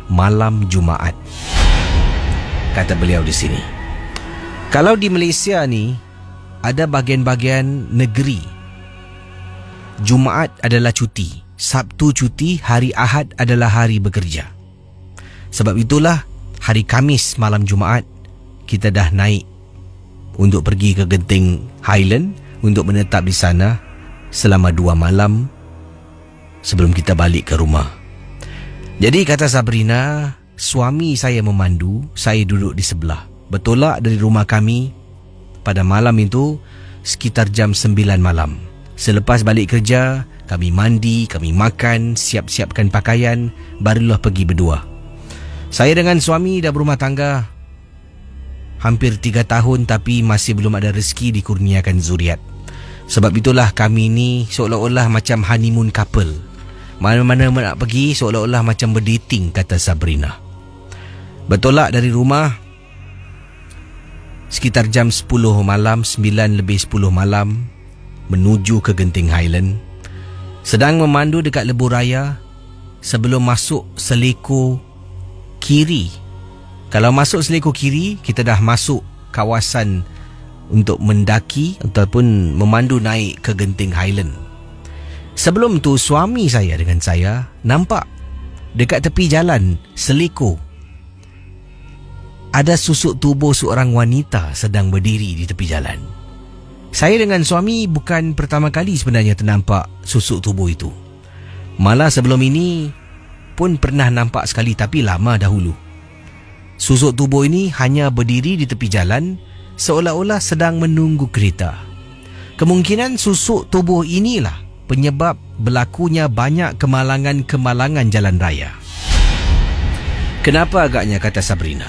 malam Jumaat. Kata beliau di sini, kalau di Malaysia ni ada bahagian-bahagian negeri Jumaat adalah cuti, Sabtu cuti, hari Ahad adalah hari bekerja. Sebab itulah hari Khamis malam Jumaat kita dah naik untuk pergi ke Genting Highland untuk menetap di sana selama 2 malam sebelum kita balik ke rumah. Jadi kata Sabrina, suami saya memandu, saya duduk di sebelah. Bertolak dari rumah kami pada malam itu sekitar jam 9 malam. Selepas balik kerja, kami mandi, kami makan, siap-siapkan pakaian, barulah pergi berdua. Saya dengan suami dah berumah tangga hampir 3 tahun, tapi masih belum ada rezeki dikurniakan zuriat. Sebab itulah kami ni seolah-olah macam honeymoon couple. Mana-mana nak pergi seolah-olah macam berdating, kata Sabrina. Bertolak dari rumah sekitar jam 10 malam, 9 lebih 10 malam, menuju ke Genting Highland. Sedang memandu dekat Lebuh Raya, sebelum masuk Seleko kiri. Kalau masuk Seleko kiri, kita dah masuk kawasan untuk mendaki ataupun memandu naik ke Genting Highland. Sebelum tu suami saya dengan saya nampak dekat tepi jalan Seleko ada susuk tubuh seorang wanita sedang berdiri di tepi jalan. Saya dengan suami bukan pertama kali sebenarnya ternampak susuk tubuh itu. Malah sebelum ini pun pernah nampak sekali, tapi lama dahulu. Susuk tubuh ini hanya berdiri di tepi jalan seolah-olah sedang menunggu kereta. Kemungkinan susuk tubuh inilah penyebab berlakunya banyak kemalangan-kemalangan jalan raya. Kenapa agaknya, kata Sabrina?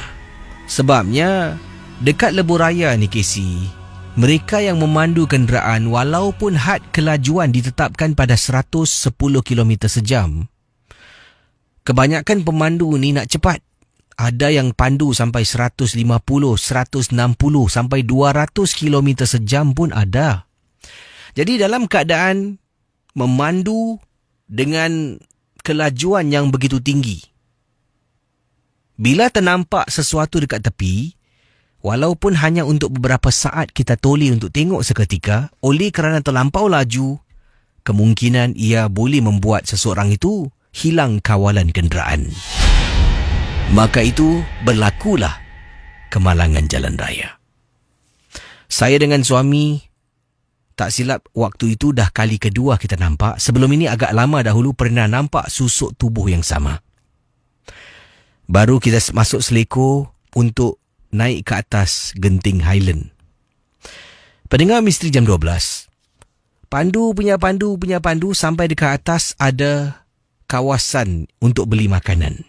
Sebabnya dekat Lebuh Raya ni, Casey, mereka yang memandu kenderaan walaupun had kelajuan ditetapkan pada 110 km sejam, kebanyakan pemandu ni nak cepat. Ada yang pandu sampai 150, 160 sampai 200 km sejam pun ada. Jadi dalam keadaan memandu dengan kelajuan yang begitu tinggi, bila ternampak sesuatu dekat tepi, walaupun hanya untuk beberapa saat kita toleh untuk tengok seketika, oleh kerana terlampau laju, kemungkinan ia boleh membuat seseorang itu hilang kawalan kenderaan. Maka itu berlakulah kemalangan jalan raya. Saya dengan suami, tak silap waktu itu dah kali kedua kita nampak. Sebelum ini agak lama dahulu pernah nampak susuk tubuh yang sama. Baru kita masuk Seleko untuk naik ke atas Genting Highland. Pendengar Misteri Jam 12. Pandu punya pandu sampai dekat atas ada kawasan untuk beli makanan.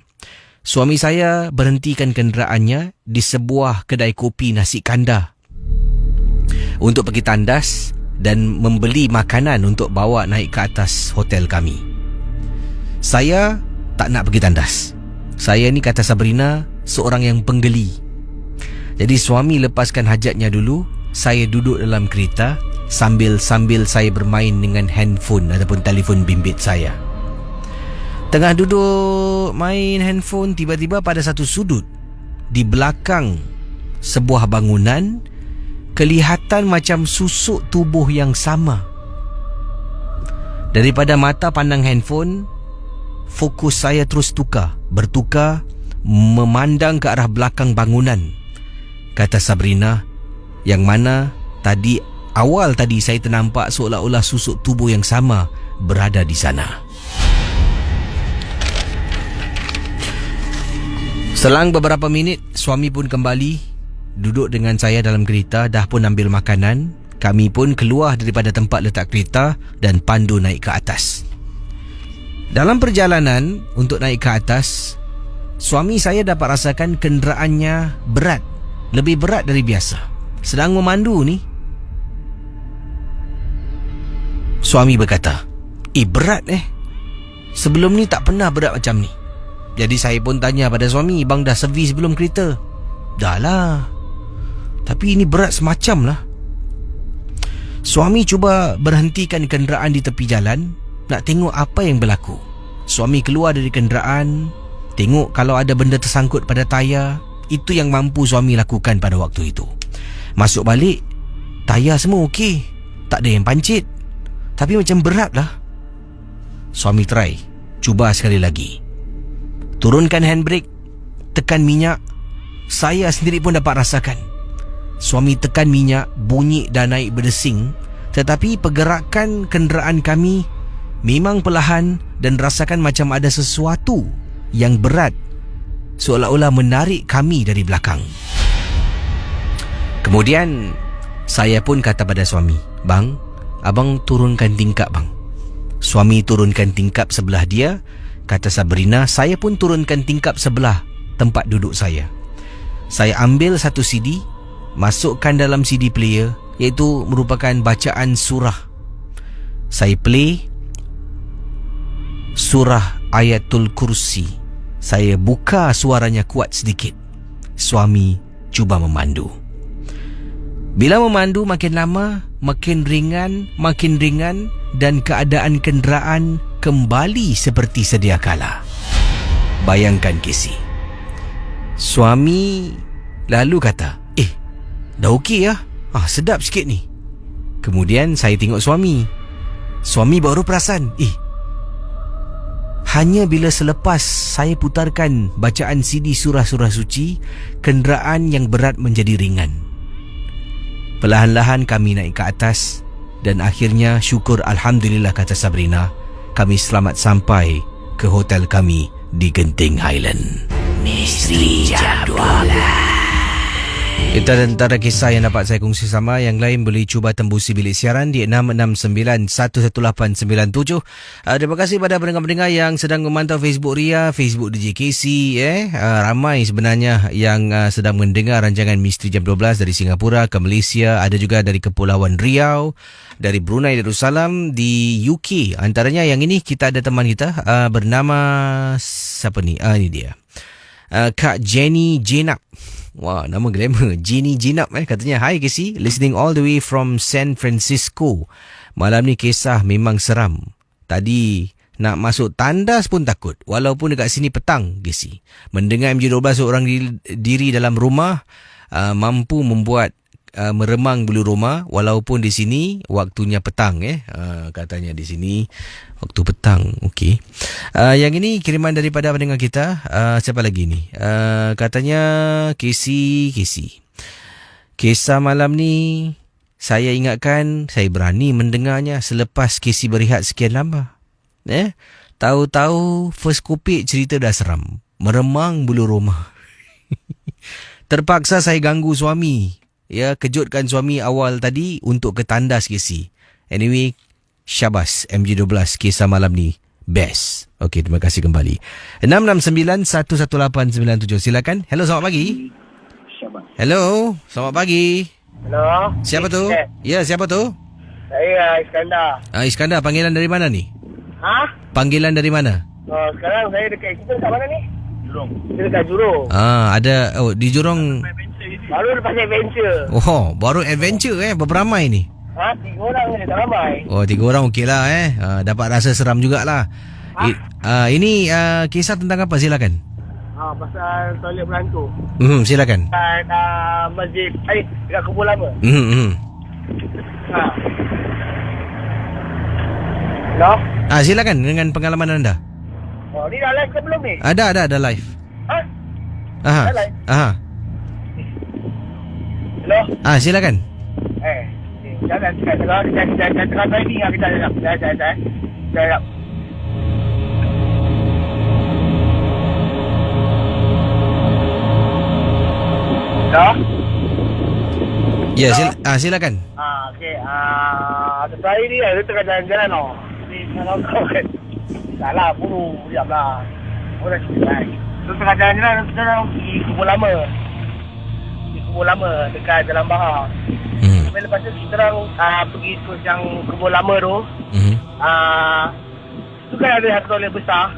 Suami saya berhentikan kenderaannya di sebuah kedai kopi nasi kandar untuk pergi tandas dan membeli makanan untuk bawa naik ke atas hotel kami. Saya tak nak pergi tandas. Saya ni, kata Sabrina, seorang yang penggeli. Jadi suami lepaskan hajatnya dulu. Saya duduk dalam kereta sambil saya bermain dengan handphone ataupun telefon bimbit saya. Tengah duduk main handphone, tiba-tiba pada satu sudut di belakang sebuah bangunan kelihatan macam susuk tubuh yang sama. Daripada mata pandang handphone, fokus saya terus bertukar memandang ke arah belakang bangunan, kata Sabrina, yang mana awal tadi saya ternampak seolah-olah susuk tubuh yang sama berada di sana. Selang beberapa minit, suami pun kembali duduk dengan saya dalam kereta, dah pun ambil makanan. Kami pun keluar daripada tempat letak kereta dan pandu naik ke atas. Dalam perjalanan untuk naik ke atas, suami saya dapat rasakan kenderaannya berat, lebih berat dari biasa. Sedang memandu ni, suami berkata, berat sebelum ni tak pernah berat macam ni. Jadi saya pun tanya pada suami, bang dah servis belum kereta? Dah lah, tapi ini berat semacam lah. Suami cuba berhentikan kenderaan di tepi jalan, nak tengok apa yang berlaku. Suami keluar dari kenderaan, tengok kalau ada benda tersangkut pada tayar. Itu yang mampu suami lakukan pada waktu itu. Masuk balik, tayar semua okey, tak ada yang pancit, tapi macam berat lah. Suami try, cuba sekali lagi. Turunkan handbrake, tekan minyak. Saya sendiri pun dapat rasakan suami tekan minyak, bunyi dah naik berdesing. Tetapi pergerakan kenderaan kami memang perlahan dan rasakan macam ada sesuatu yang berat, seolah-olah menarik kami dari belakang. Kemudian saya pun kata pada suami, bang, abang turunkan tingkap bang. Suami turunkan tingkap sebelah dia. Kata Sabrina, saya pun turunkan tingkap sebelah tempat duduk saya. Saya ambil satu CD, masukkan dalam CD player, iaitu merupakan bacaan surah. Saya play surah Ayatul Kursi. Saya buka suaranya kuat sedikit. Suami cuba memandu. Bila memandu makin lama, makin ringan, dan keadaan kenderaan kembali seperti sedia kala. Bayangkan Casey. Suami lalu kata, dah okey lah. Sedap sikit ni. Kemudian saya tengok suami. Suami baru perasan, hanya bila selepas saya putarkan bacaan CD surah-surah suci, kenderaan yang berat menjadi ringan. Perlahan-lahan kami naik ke atas dan akhirnya syukur Alhamdulillah, kata Sabrina, kami selamat sampai ke hotel kami di Genting Highland. Misteri Jam 12. Itu antara kisah yang dapat saya kongsi sama. Yang lain boleh cuba tembusi bilik siaran di 669-11897. Terima kasih pada pendengar-pendengar yang sedang memantau Facebook Ria, Facebook DJ KC. Ramai sebenarnya yang sedang mendengar rancangan Misteri Jam 12 dari Singapura ke Malaysia. Ada juga dari Kepulauan Riau, dari Brunei Darussalam, di UK. Antaranya yang ini kita ada teman kita bernama siapa ni? Ini dia. Kak Jenny Jenap. Wah, nama glamour. Jenny Jenap katanya, "Hi Casey, listening all the way from San Francisco. Malam ni kisah memang seram. Tadi nak masuk tandas pun takut. Walaupun dekat sini petang, Casey. Mendengar MJ12 seorang diri dalam rumah mampu membuat meremang bulu roma, walaupun di sini waktunya petang. Katanya di sini waktu petang. Okey. Yang ini kiriman daripada pendengar kita. Siapa lagi ni? Katanya Casey. Kisah malam ni saya ingatkan, saya berani mendengarnya selepas Casey berehat sekian lama. Tahu-tahu first kopik cerita dah seram, meremang bulu roma. Terpaksa saya ganggu suami. Ya, kejutkan suami awal tadi untuk ke tandas Casey. Anyway, syabas MG12 kisah malam ni. Best. Okey, terima kasih kembali. 669-11897. Silakan. Hello, selamat pagi. Hello, selamat pagi. Hello. Siapa tu? Ya, siapa tu? Saya Iskandar. Iskandar, panggilan dari mana ni? Ha? Panggilan dari mana? Oh, sekarang saya dekat mana ni? Jurong. Saya dekat Jurong. Ada di Jurong. Baru lepas adventure. Oh, baru adventure berberamai ni. 3 orang ni, tak ramai. Oh, 3 orang okey lah dapat rasa seram jugalah. Ini kisah tentang apa? Silakan. Pasal toilet berhantu. Silakan. Masjid, dekat kubur lama. Hello? Silakan dengan pengalaman anda. Oh, ni dah live ke belum ni? Ada live. Dah live? Hello? Silakan. Jangan tengah driving kita jap. Jap. Hello? Ya, silakan. Okey. Saya ni dia tengah jalan-jalan tau. Ni kalau kau kan. Salah buru, diamlah. Orang cerita. Tu tengah jalan-jalan di kubur lama. Dekat Jalan Bahar. Lepas tu kita orang pergi terus yang kubur lama tu. Tu kan ada satu toilet besar.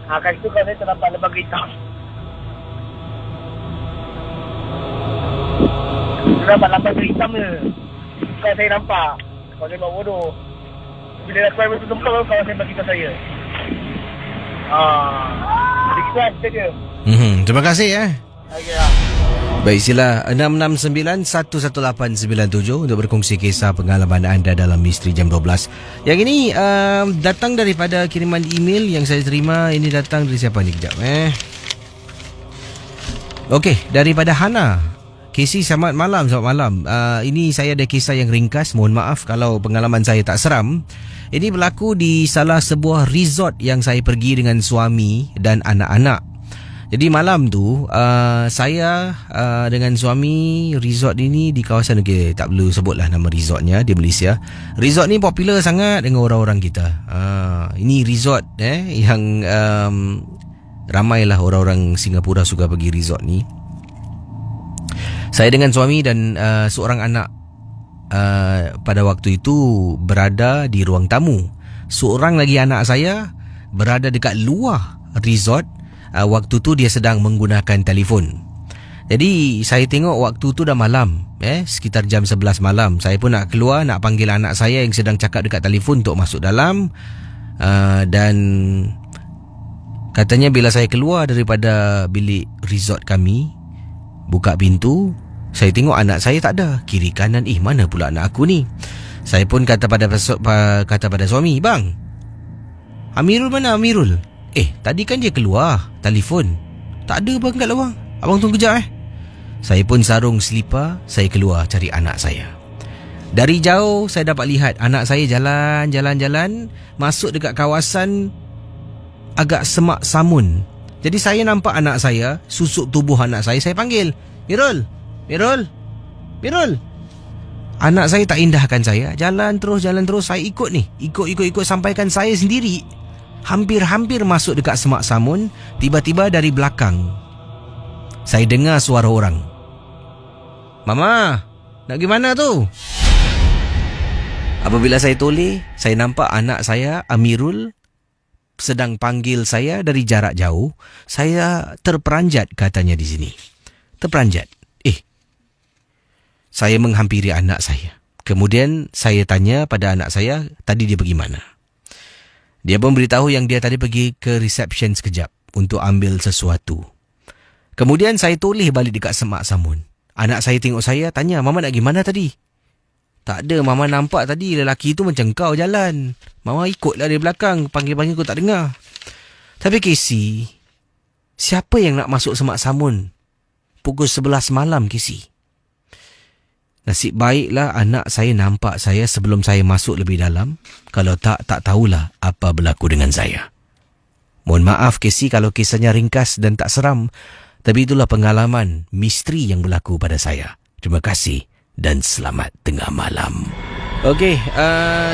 Kat situ kan saya ternampak lembaga hitam. Nampak lembaga hitam je. Bukan saya nampak. Kalau saya buat bodoh. Bila dah keluar masuk tempat, kawan saya bagi tahu saya. Jadi kita cerita dia. Terima kasih Okay lah. Baik, sila 669-11897 untuk berkongsi kisah pengalaman anda dalam Misteri Jam 12. Yang ini datang daripada kiriman email yang saya terima. Ini datang dari siapa ni? Kejap Okey, daripada Hana. Casey, selamat malam. Ini saya ada kisah yang ringkas. Mohon maaf kalau pengalaman saya tak seram. Ini berlaku di salah sebuah resort yang saya pergi dengan suami dan anak-anak. Jadi malam tu saya dengan suami, resort ini di kawasan, tak perlu sebutlah nama resortnya, di Malaysia. Resort ni popular sangat dengan orang-orang kita. Ini resort yang ramailah orang-orang Singapura suka pergi resort ni. Saya dengan suami dan seorang anak pada waktu itu berada di ruang tamu. Seorang lagi anak saya berada dekat luar resort. Waktu tu dia sedang menggunakan telefon. Jadi saya tengok waktu tu dah malam, sekitar jam 11 malam. Saya pun nak keluar, nak panggil anak saya yang sedang cakap dekat telefon untuk masuk dalam. Dan katanya bila saya keluar daripada bilik resort kami, buka pintu, saya tengok anak saya tak ada. Kiri kanan, mana pula anak aku ni? Saya pun kata pada suami, "Bang, Amirul mana Amirul?" Tadi kan dia keluar telefon. Tak ada bang kat luar. Abang tunggu kejap Saya pun sarung selipar, saya keluar cari anak saya. Dari jauh saya dapat lihat anak saya jalan masuk dekat kawasan agak semak samun. Jadi saya nampak anak saya, susuk tubuh anak saya panggil, Mirul. Anak saya tak indahkan saya. Jalan terus saya ikut sampaikan saya sendiri hampir masuk dekat semak samun. Tiba-tiba dari belakang saya dengar suara orang, "Mama, nak pergi mana tu?" Apabila saya toleh, saya nampak anak saya Amirul sedang panggil saya dari jarak jauh. Saya terperanjat, katanya di sini. Terperanjat. Saya menghampiri anak saya. Kemudian saya tanya pada anak saya, tadi dia pergi mana? Dia pun beritahu yang dia tadi pergi ke reception sekejap untuk ambil sesuatu. Kemudian saya toleh balik dekat semak samun. Anak saya tengok saya, tanya, "Mama nak pergi mana tadi?" "Tak ada, Mama nampak tadi lelaki tu macam kau jalan. Mama ikutlah dari belakang, panggil-panggil kau tak dengar." Tapi Casey, siapa yang nak masuk semak samun pukul 11 malam, Casey? Nasib baiklah anak saya nampak saya sebelum saya masuk lebih dalam. Kalau tak tahulah apa berlaku dengan saya. Mohon maaf Casey kalau kisahnya ringkas dan tak seram. Tapi itulah pengalaman misteri yang berlaku pada saya. Terima kasih dan selamat tengah malam. Okey,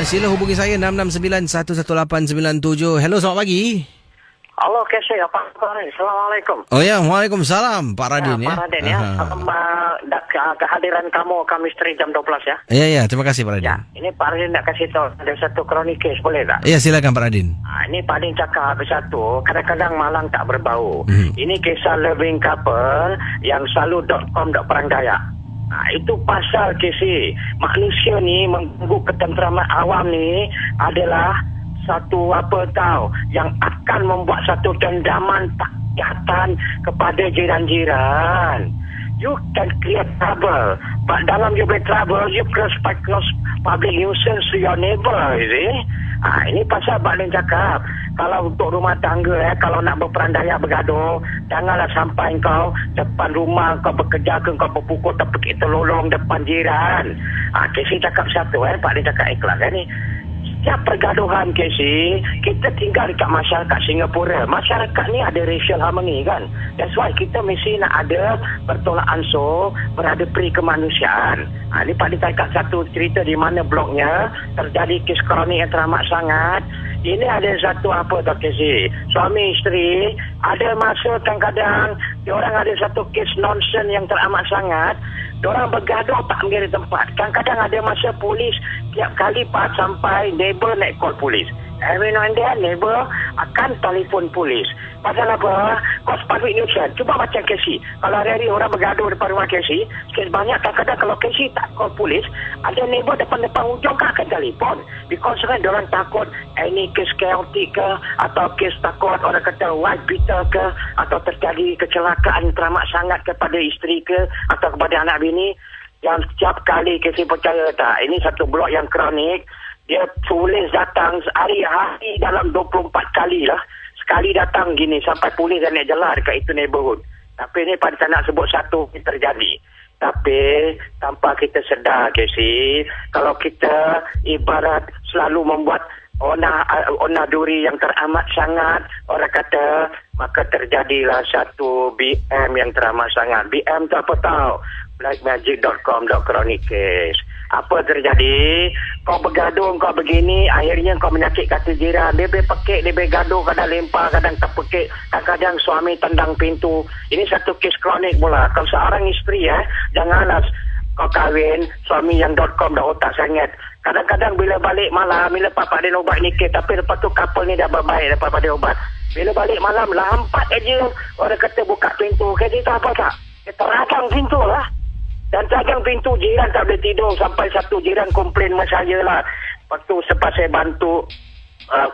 sila hubungi saya 669-11897. Hello, selamat pagi. Halo, Keshe, apa khabar? Assalamualaikum. Oh ya, Waalaikumsalam Pak Radin Pak Radin ya. Kehadiran kamu ke Misteri jam 12 ya. Ya, terima kasih Pak Radin. Ya, ini Pak Radin nak kasih tahu ada satu kronik kes, boleh tak? Ya, silakan Pak Radin. Ini Pak Radin cakap satu, kadang-kadang malang tak berbau. Ini kisah loving couple yang selalu .com perang Dayak. Itu pasal kesi manusia ni mengganggu ketenteraman awam ni adalah satu yang akan membuat satu dendaman tak kejahatan kepada jiran-jiran. You can create trouble, but dalam you create trouble, you cause public nuisance to your neighbor, you see? Ini pasal Pak Lin cakap, kalau untuk rumah tangga, kalau nak berperandaian bergaduh, janganlah sampai kau depan rumah, kau bekerja ke, kau berpukul, terpekik terlolong depan jiran. Kesi cakap satu, Pak Lin cakap ikhlas ni. Setiap pergaduhan Casey, kita tinggal dekat masyarakat Singapura. Masyarakat ni ada racial harmony kan. That's why kita mesti nak ada bertolak ansur, berada peri kemanusiaan. Ini Pak Ditakat satu cerita di mana bloknya terjadi kes kronik yang teramat sangat. Ini ada satu Casey. Suami isteri, ada masa kadang-kadang diorang ada satu kes nonsense yang teramat sangat. Diorang bergaduh tak menjadi tempat. Kadang-kadang ada masa polis tiap kali pas sampai neighbor naik call polis. Every now and then neighbor akan telefon polis. Pasal apa? Kos public nuisance. Cuba macam Casey. Kalau hari-hari orang bergaduh depan rumah Casey, kes banyak kadang-kadang kalau Casey tak call polis, ada neighbor depan-depan hujung akan telefon. Because kan diorang takut any kes chaotic ke, atau kes takut orang kata wife beater ke, atau terjadi kecelakaan teramat sangat kepada isteri ke, atau kepada anak bini. Yang setiap kali Casey percaya tak, ini satu blok yang kronik, dia polis datang hari-hari dalam 24 kali lah. Sekali datang gini sampai polis dan naik jelah dekat itu neighborhood. Tapi ni pada tak nak sebut satu terjadi. Tapi tanpa kita sedar Casey, kalau kita ibarat selalu membuat ona duri yang teramat sangat, orang kata, maka terjadilah satu BM yang teramat sangat. BM tu apa tahu? blackmagic.com.chronicles. Apa terjadi? Kau bergaduh, kau begini, akhirnya kau menyakit kata jiran. Dia berpekik, dia bergaduh, kadang lempar, kadang terpekik, kadang-kadang suami tendang pintu. Ini satu kes kronik pula. Kalau seorang isteri, janganlah kau kahwin suami yang .com dah otak sangat. Kadang-kadang bila balik malam, bila Pak Din ubat nikah, tapi lepas tu couple ni dah berbaik lepas pada ubat. Bila balik malam, lambat aja orang kata buka pintu. Kata tak apa tak? Dia terajang pintu lah. Dan terajang pintu, jiran tak boleh tidur. Sampai satu jiran komplain sama saya lah. Waktu selepas saya bantu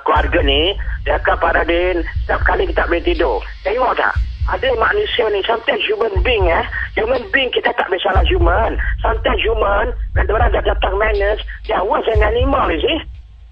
keluarga ni, dia kata Pak Radin, setiap kali kita tak boleh tidur. Tengok tak? Ada manusia ni, sometimes human being human being kita tak boleh salah human. Sometimes human, when orang dah datang manners, they are worse than animal, you see?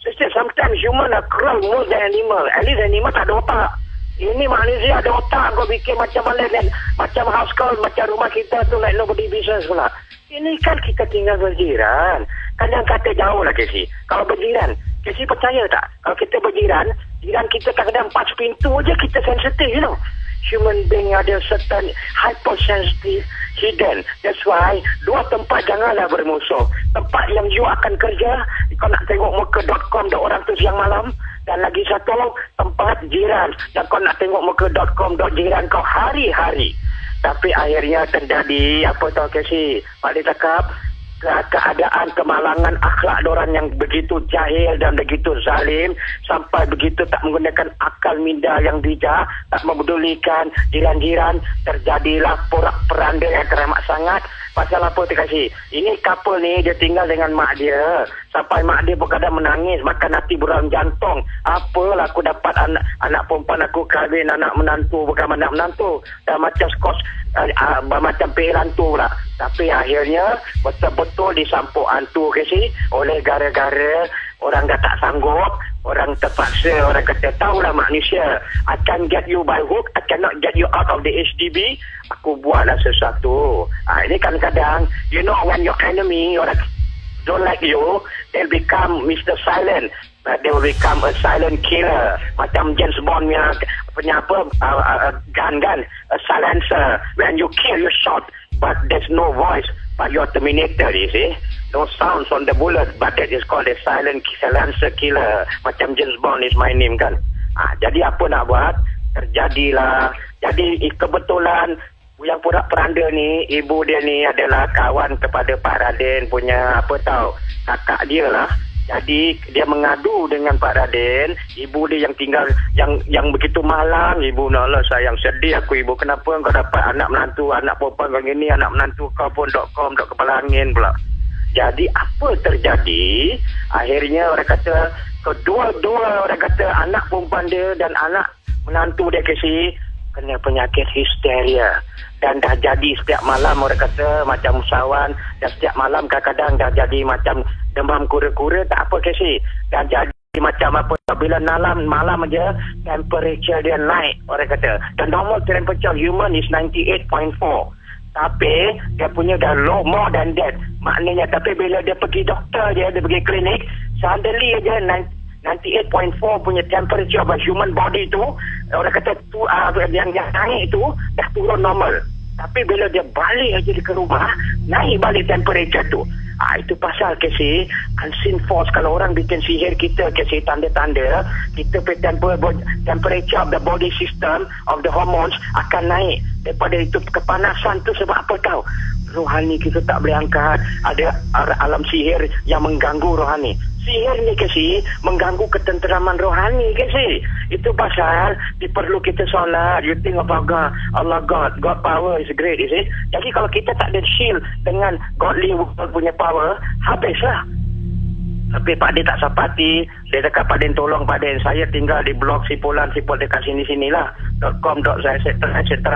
So sometimes human are cruel more than animal. At least animal tak ada otak. Ini manusia ada otak, kau fikir macam mana dan macam house call, macam rumah kita tu like nobody business pula. Ini kan kita tinggal berjiran. Kadang kata jauh lah Casey. Kalau berjiran, Casey percaya tak? Kalau kita berjiran, jiran kita kadang-kadang pas pintu aja kita sensitif, you know. Human being ada certain hypersensitive hidden. That's why dua tempat janganlah bermusuh. Tempat yang you akan kerja, kau nak tengok muka .com dah orang tu siang malam. Dan lagi satu tempat jiran, dan kau nak tengok muka .com jiran kau hari-hari. Tapi akhirnya terjadi apa tahu Casey? Pak Dia cakap keadaan kemalangan akhlak diorang yang begitu jahil dan begitu zalim, sampai begitu tak menggunakan akal minda yang bijak, tak mempedulikan jiran-jiran, terjadilah porak-peranda yang teramat sangat. Pasal apa tu Kasih? Ini couple ni dia tinggal dengan mak dia. Sampai mak dia pun kadang menangis, makan hati buram jantung. Apalah aku dapat anak perempuan aku kahwin anak menantu, bukan anak menantu. Dan macam skos, macam perantu pula. Tapi akhirnya betul-betul disampuk hantu Kasih. Oleh gara-gara orang dah tak sanggup, orang terpaksa, orang kata tahulah manusia, I can get you by hook, I cannot get you out of the HDB, aku buatlah sesuatu. Ini kadang-kadang, you know when your enemy, orang don't like you, they'll become Mr. Silent. They will become a silent killer. Macam James Bond punya apa, gun, a silencer. When you kill, you shot, but there's no voice. But you're Terminator, you see. No sounds on the bullet, but that is called a silencer killer. Macam James Bond is my name kan. Jadi apa nak buat? Terjadilah. Jadi kebetulan yang pura-peranda ni, ibu dia ni adalah kawan kepada Pak Raden punya apa tahu, kakak dia lah. Jadi dia mengadu dengan Pak Raden, ibu dia yang tinggal yang begitu malang. Ibu nak sayang, sedih aku ibu, kenapa kau dapat anak menantu, anak perempuan kau gini, anak menantu kau pun dot kepala angin pula. Jadi apa terjadi? Akhirnya orang kata kedua-dua orang kata anak perempuan dia dan anak menantu dia kasi kena penyakit histeria. Dan dah jadi setiap malam orang kata macam usahawan, dan setiap malam kadang-kadang dah jadi macam demam kura-kura, tak apa kasi. Dan jadi macam apa, bila malam aja temperature dia naik orang kata. Dan normal temperature human is 98.4. Tapi dia punya dah low, more than that. Maknanya tapi bila dia pergi doktor dia pergi klinik, suddenly aja 98.4 punya temperature of a human body tu, orang kata tu yang naik tu dah turun normal. Tapi bila dia balik aja ke rumah, naik balik temperature tu. Itu pasal kasi unseen force. Kalau orang bikin sihir kita kasi tanda-tanda kita temperature of the body system of the hormones akan naik. Daripada itu kepanasan tu sebab apa tahu? Rohani kita tak boleh angkat. Ada alam sihir yang mengganggu rohani. Sihir ni kasi mengganggu ketenteraman rohani kasi. Itu pasal diperlu kita solat. You think about God, Allah God power is great, you see. Jadi kalau kita tak ada shield dengan godly punya power, habislah. Tapi Pak Din tak sapati. Dia cakap Pak Din tolong Pak Din, saya tinggal di blok Sipulan dekat sini-sinilah .com.etc.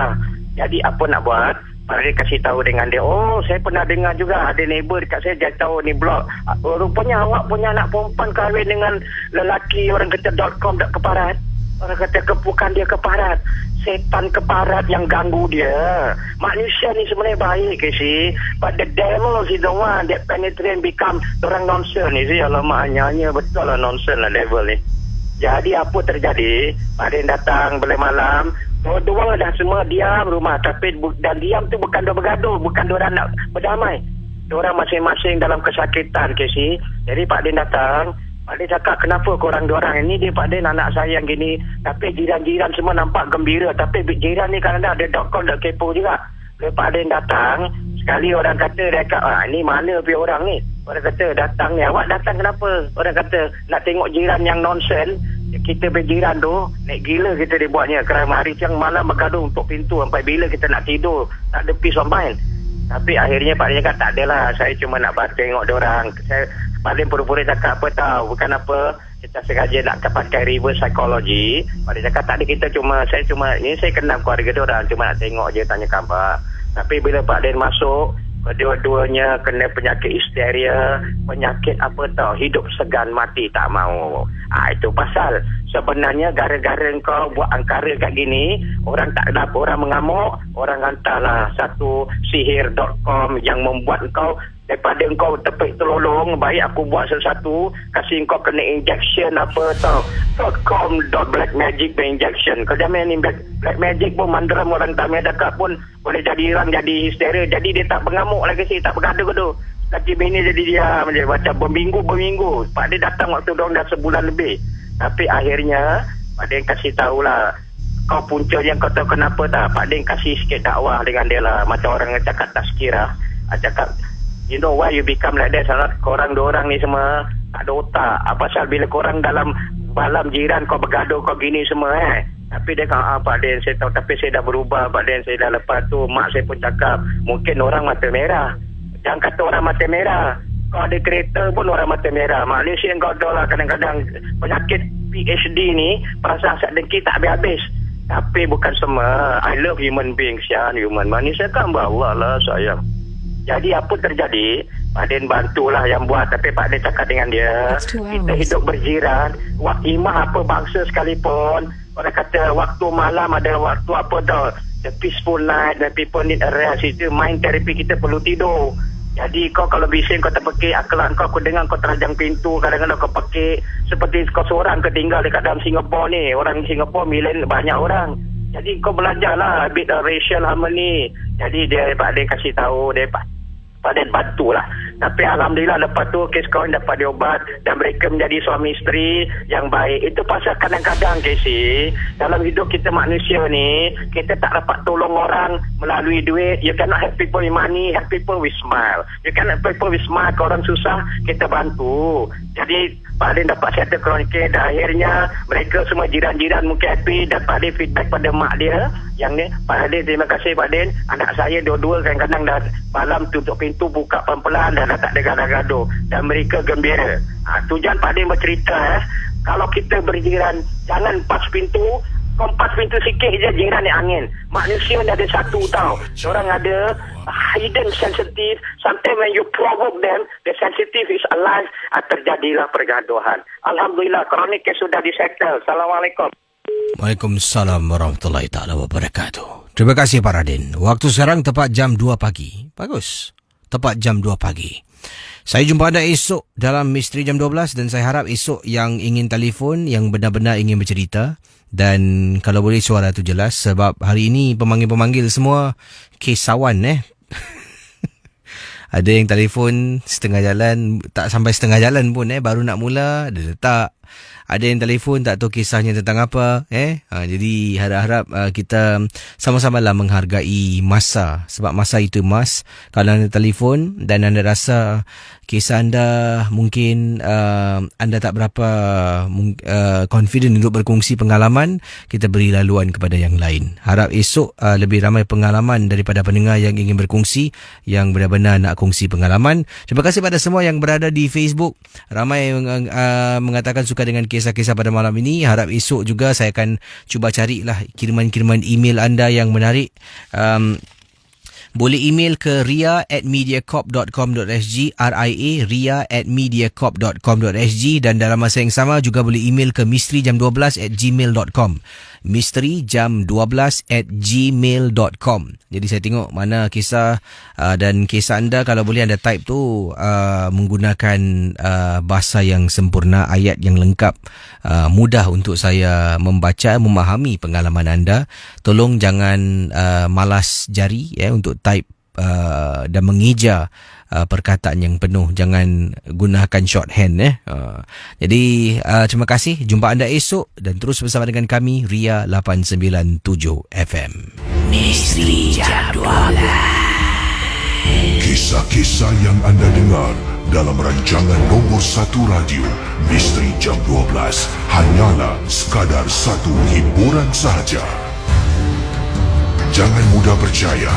Jadi apa nak buat? Pak Din kasih tahu dengan dia, oh saya pernah dengar juga ada neighbor dekat saya, dia tahu ni blok. Rupanya awak punya anak perempuan kahwin dengan lelaki orang kata .com.keparat. Orang kata bukan dia keparat, setan keparat yang ganggu dia. Manusia ni sebenarnya baik kasi, but the devil is the one that penetrate become orang nonsense ni. Alamak, hanya betul lah nonsense lah devil ni. Jadi apa terjadi? Pak Din datang balik malam, dua dah semua diam rumah. Tapi dan diam tu bukan dia bergaduh, bukan dia orang nak berdamai. Diorang masing-masing dalam kesakitan kasi. Jadi Pak Din datang, Pak Din cakap, kenapa korang diorang ini? Dia Pak Din anak saya yang gini. Tapi jiran-jiran semua nampak gembira. Tapi jiran ni kadang-kadang ada .com, kepo juga. Bila Pak Din datang, sekali orang kata, dia kata, ni mana pergi orang ni? Orang kata, datang ni. Awak datang kenapa? Orang kata, nak tengok jiran yang nonsen. Kita berjiran tu, naik gila kita dibuatnya. Kerana hari siang malam bergaduh untuk pintu. Sampai bila kita nak tidur, tak ada peace of mind. Tapi akhirnya Pak Din cakap, tak adalah. Saya cuma nak tengok diorang. Pak Din pura-pura cakap apa tahu, bukan apa, kita sengaja nak pakai reverse psychology. Pak Din cakap tadi saya kenal keluarga dia orang, cuma nak tengok je, tanya khabar. Tapi bila Pak Din masuk, kedua-duanya kena penyakit histeria, penyakit apa tahu, hidup segan mati tak mau. Itu pasal sebenarnya gara-gara kau buat angkara kat gini, orang tak dapat, orang mengamuk, orang hantarlah satu sihir.com yang membuat kau daripada engkau tepik telolong, baik aku buat sesuatu, kasih engkau kena injection apa tau, .com.blackmagic injection. Kau jangan main black magic pun mandaram orang tak main dekat pun boleh jadi orang jadi histeria. Jadi dia tak mengamuk lagi sih, tak bergaduh-gaduh. Kaki bini jadi diam je, macam berminggu-berminggu. Pak dia datang waktu dorang dah sebulan lebih. Tapi akhirnya Pak Din kasih tahulah, kau punca yang kau tahu kenapa tak? Pak Din kasih sikit dakwah dengan dia lah, macam orang yang cakap tazkirah. Cakap, you know why you become like that? Salah korang dua orang ni semua tak ada otak. Pasal bila korang dalam malam jiran kau bergaduh, kau gini semua Tapi dia kata, Pak Din saya tahu, tapi saya dah berubah Pak Din. Saya dah lepas tu, mak saya pun cakap, mungkin orang mata merah. Jangan kata orang mata merah, kau ada kereta pun orang mata merah. Malaysia yang kau tahu lah, kadang-kadang penyakit PhD ni perasaan asap dengki tak habis-habis. Tapi bukan semua. I love human beings, human. Manusia kan Allah lah sayang. Jadi apa terjadi? Pak Din bantulah yang buat. Tapi Pak Din cakap dengan dia, kita hidup berjiran, imam apa bangsa sekalipun, orang kata waktu malam ada waktu apa tau, the peaceful night, the people need a rest. Itu mind therapy, kita perlu tidur. Jadi kau kalau bising kau terpekik, akhlak kau dengar kau terajang pintu, kadang-kadang kau pekik. Seperti kau seorang kau tinggal dekat dalam Singapura ni. Orang Singapura banyak orang. Jadi kau belajarlah a bit of racial harmony. Jadi dia kasih tahu, dia pada bantu lah. Tapi Alhamdulillah lepas tu kes kawan dapat diobat dan mereka menjadi suami isteri yang baik. Itu pasal kadang-kadang Casey, dalam hidup kita manusia ni, kita tak dapat tolong orang melalui duit. You cannot help people with money, help people with smile. You cannot help people with smile. Kalau orang susah, kita bantu. Jadi Pak Din dapat settle kronikal dan akhirnya mereka semua jiran-jiran mungkin happy. Dan Pak Din feedback pada mak dia yang ni, Pak Din terima kasih Pak Din, anak saya dua-dua kadang-kadang dah malam tutup pintu buka pelan-pelan dan dah tak ada gaduh-gaduh dan mereka gembira. Tujuan Pak Din bercerita, kalau kita berjiran jangan pas pintu, kompas pintu sikit je jiran ni angin. Manusia ni ada satu tau, orang ada hidden sensitive. Sometimes when you provoke them, the sensitive is alive, terjadilah pergaduhan. Alhamdulillah kroniknya sudah disettle. Assalamualaikum. Waalaikumsalam warahmatullahi ta'ala wabarakatuh. Terima kasih Pak Radin. Waktu sekarang tepat jam 2 pagi. Bagus. Tepat jam 2 pagi. Saya jumpa anda esok dalam Misteri Jam 12 dan saya harap esok yang ingin telefon, yang benar-benar ingin bercerita dan kalau boleh suara tu jelas sebab hari ini pemanggil-pemanggil semua kesawan Ada yang telefon setengah jalan, tak sampai setengah jalan pun baru nak mula, dia letak. Ada yang telefon tak tahu kisahnya tentang apa. Jadi harap-harap kita sama-sama lah menghargai masa. Sebab masa itu emas. Kalau anda telefon dan anda rasa kisah anda mungkin anda tak berapa confident untuk berkongsi pengalaman, kita beri laluan kepada yang lain. Harap esok lebih ramai pengalaman daripada pendengar yang ingin berkongsi, yang benar-benar nak kongsi pengalaman. Terima kasih pada semua yang berada di Facebook. Ramai mengatakan suka dengan kisah-kisah pada malam ini. Harap esok juga saya akan cuba carilah kiriman-kiriman email anda yang menarik. Boleh email ke ria@mediacorp.com.sg, ria@mediacorp.com.sg dan dalam masa yang sama juga boleh email ke misterijam12@gmail.com. misterijam12@gmail.com. Jadi saya tengok mana kisah dan kisah anda, kalau boleh anda type tu menggunakan bahasa yang sempurna, ayat yang lengkap, mudah untuk saya membaca, memahami pengalaman anda. Tolong jangan malas jari untuk type dan mengeja perkataan yang penuh. Jangan gunakan shorthand. Jadi terima kasih. Jumpa anda esok dan terus bersama dengan kami Ria 897 FM. Misteri Jam 12. Kisah-kisah yang anda dengar dalam rancangan nombor 1 radio Misteri Jam 12 hanyalah sekadar satu hiburan sahaja. Jangan mudah percaya.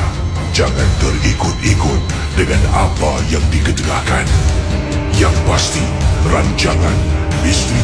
Jangan terikut-ikut dengan apa yang dikedengarkan. Yang pasti, rancangan Misteri